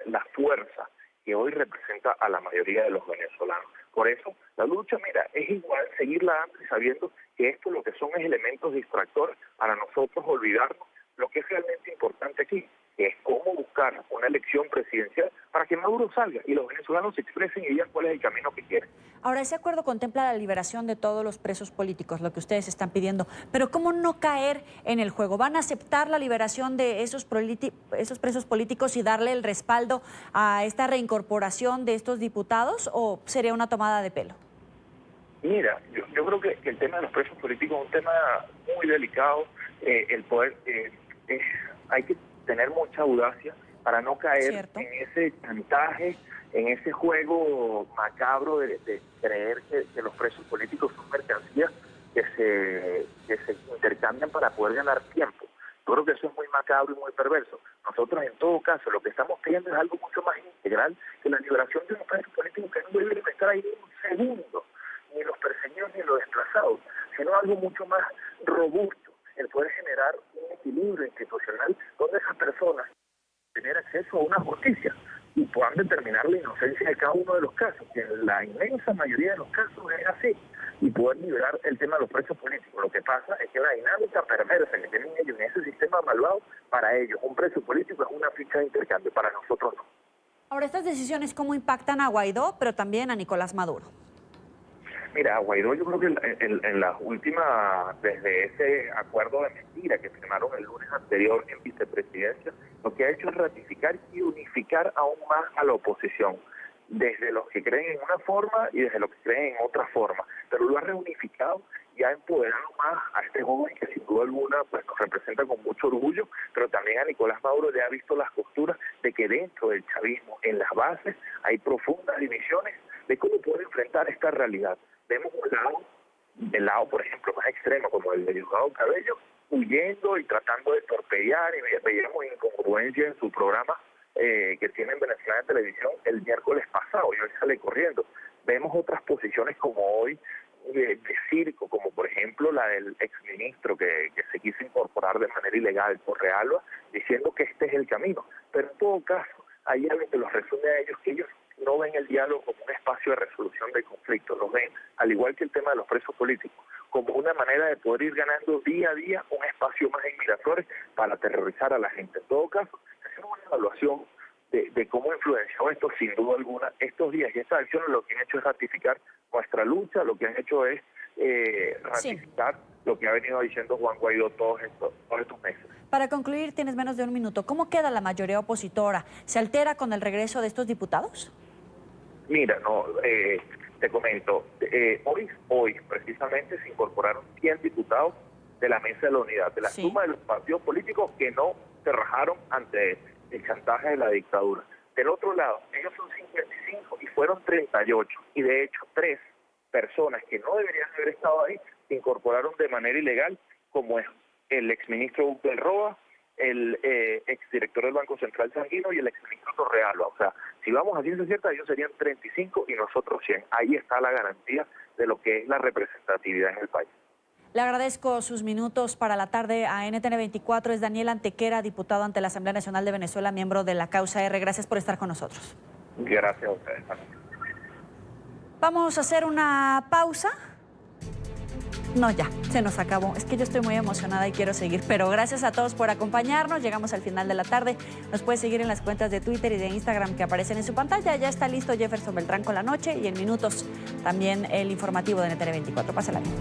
E: la fuerza que hoy representa a la mayoría de los venezolanos. Por eso, la lucha, mira, es igual seguirla dando y sabiendo que esto lo que son es elementos distractores para nosotros olvidarnos lo que es realmente importante aquí, que es cómo buscar una elección presidencial para que Maduro salga y los venezolanos se expresen y digan cuál es el camino que quieren.
B: Ahora, ese acuerdo contempla la liberación de todos los presos políticos, lo que ustedes están pidiendo, pero ¿cómo no caer en el juego? ¿Van a aceptar la liberación de esos presos políticos y darle el respaldo a esta reincorporación de estos diputados, o sería una tomada de pelo?
E: Mira, yo creo que el tema de los presos políticos es un tema muy delicado. El poder, hay que tener mucha audacia para no caer en ese chantaje, en ese juego macabro de creer que los presos políticos son mercancías que se intercambian para poder ganar tiempo. Yo creo que eso es muy macabro y muy perverso. Nosotros, en todo caso, lo que estamos pidiendo es algo mucho más integral que la liberación de los presos políticos, que no deben estar ahí ni un segundo, ni los perseguidos ni los desplazados, sino algo mucho más robusto, el poder generar un equilibrio institucional donde esas personas tener acceso a una justicia y puedan determinar la inocencia de cada uno de los casos, que en la inmensa mayoría de los casos es así, y poder liberar el tema de los presos políticos. Lo que pasa es que la dinámica perversa que tienen ellos en ese sistema malvado, para ellos un preso político es una ficha de intercambio, para nosotros no.
B: Ahora, estas decisiones, ¿cómo impactan a Guaidó, pero también a Nicolás Maduro?
E: Mira, Guaidó, yo creo que en las últimas, desde ese acuerdo de mentira que firmaron el lunes anterior en vicepresidencia, lo que ha hecho es ratificar y unificar aún más a la oposición, desde los que creen en una forma y desde los que creen en otra forma, pero lo ha reunificado y ha empoderado más a este joven que sin duda alguna pues nos representa con mucho orgullo, pero también a Nicolás Maduro le ha visto las costuras de que dentro del chavismo, en las bases, hay profundas divisiones de cómo poder enfrentar esta realidad. Vemos del lado, por ejemplo, más extremo, como el de Diosdado Cabello, huyendo y tratando de torpedear, y veíamos incongruencia en su programa que tiene en Venezolana Televisión el miércoles pasado, y hoy sale corriendo. Vemos otras posiciones como hoy de circo, como por ejemplo la del exministro que se quiso incorporar de manera ilegal, Torrealba, diciendo que este es el camino. Pero en todo caso, hay algo que los resume a ellos, que ellos no ven el diálogo como un espacio de resolución de conflictos, lo ven, al igual que el tema de los presos políticos, como una manera de poder ir ganando día a día un espacio más en Miraflores para aterrorizar a la gente. En todo caso, hacer una evaluación de cómo influenció esto, sin duda alguna, estos días y estas acciones lo que han hecho es ratificar nuestra lucha, lo que han hecho es ratificar lo que ha venido diciendo Juan Guaidó todos estos meses.
B: Para concluir, tienes menos de un minuto. ¿Cómo queda la mayoría opositora? ¿Se altera con el regreso de estos diputados?
E: Mira, te comento, hoy precisamente se incorporaron 100 diputados de la Mesa de la Unidad, de la suma de los partidos políticos que no se rajaron ante el chantaje de la dictadura. Del otro lado, ellos son 55 y fueron 38. Y de hecho, 3 personas que no deberían haber estado ahí se incorporaron de manera ilegal, como es el exministro Hugo del Roa, el exdirector del Banco Central Sanguino y el exministro Torrealba. O sea, si vamos a ciencia cierta, ellos serían 35 y nosotros 100. Ahí está la garantía de lo que es la representatividad en el país.
B: Le agradezco sus minutos para la tarde a NTN 24. Es Daniel Antequera, diputado ante la Asamblea Nacional de Venezuela, miembro de la Causa R. Gracias por estar con nosotros.
E: Gracias a ustedes.
B: Vamos a hacer una pausa. No, ya, se nos acabó. Es que yo estoy muy emocionada y quiero seguir. Pero gracias a todos por acompañarnos. Llegamos al final de la tarde. Nos puede seguir en las cuentas de Twitter y de Instagram que aparecen en su pantalla. Ya está listo Jefferson Beltrán con la noche y en minutos también el informativo de NTN 24. Pásala bien.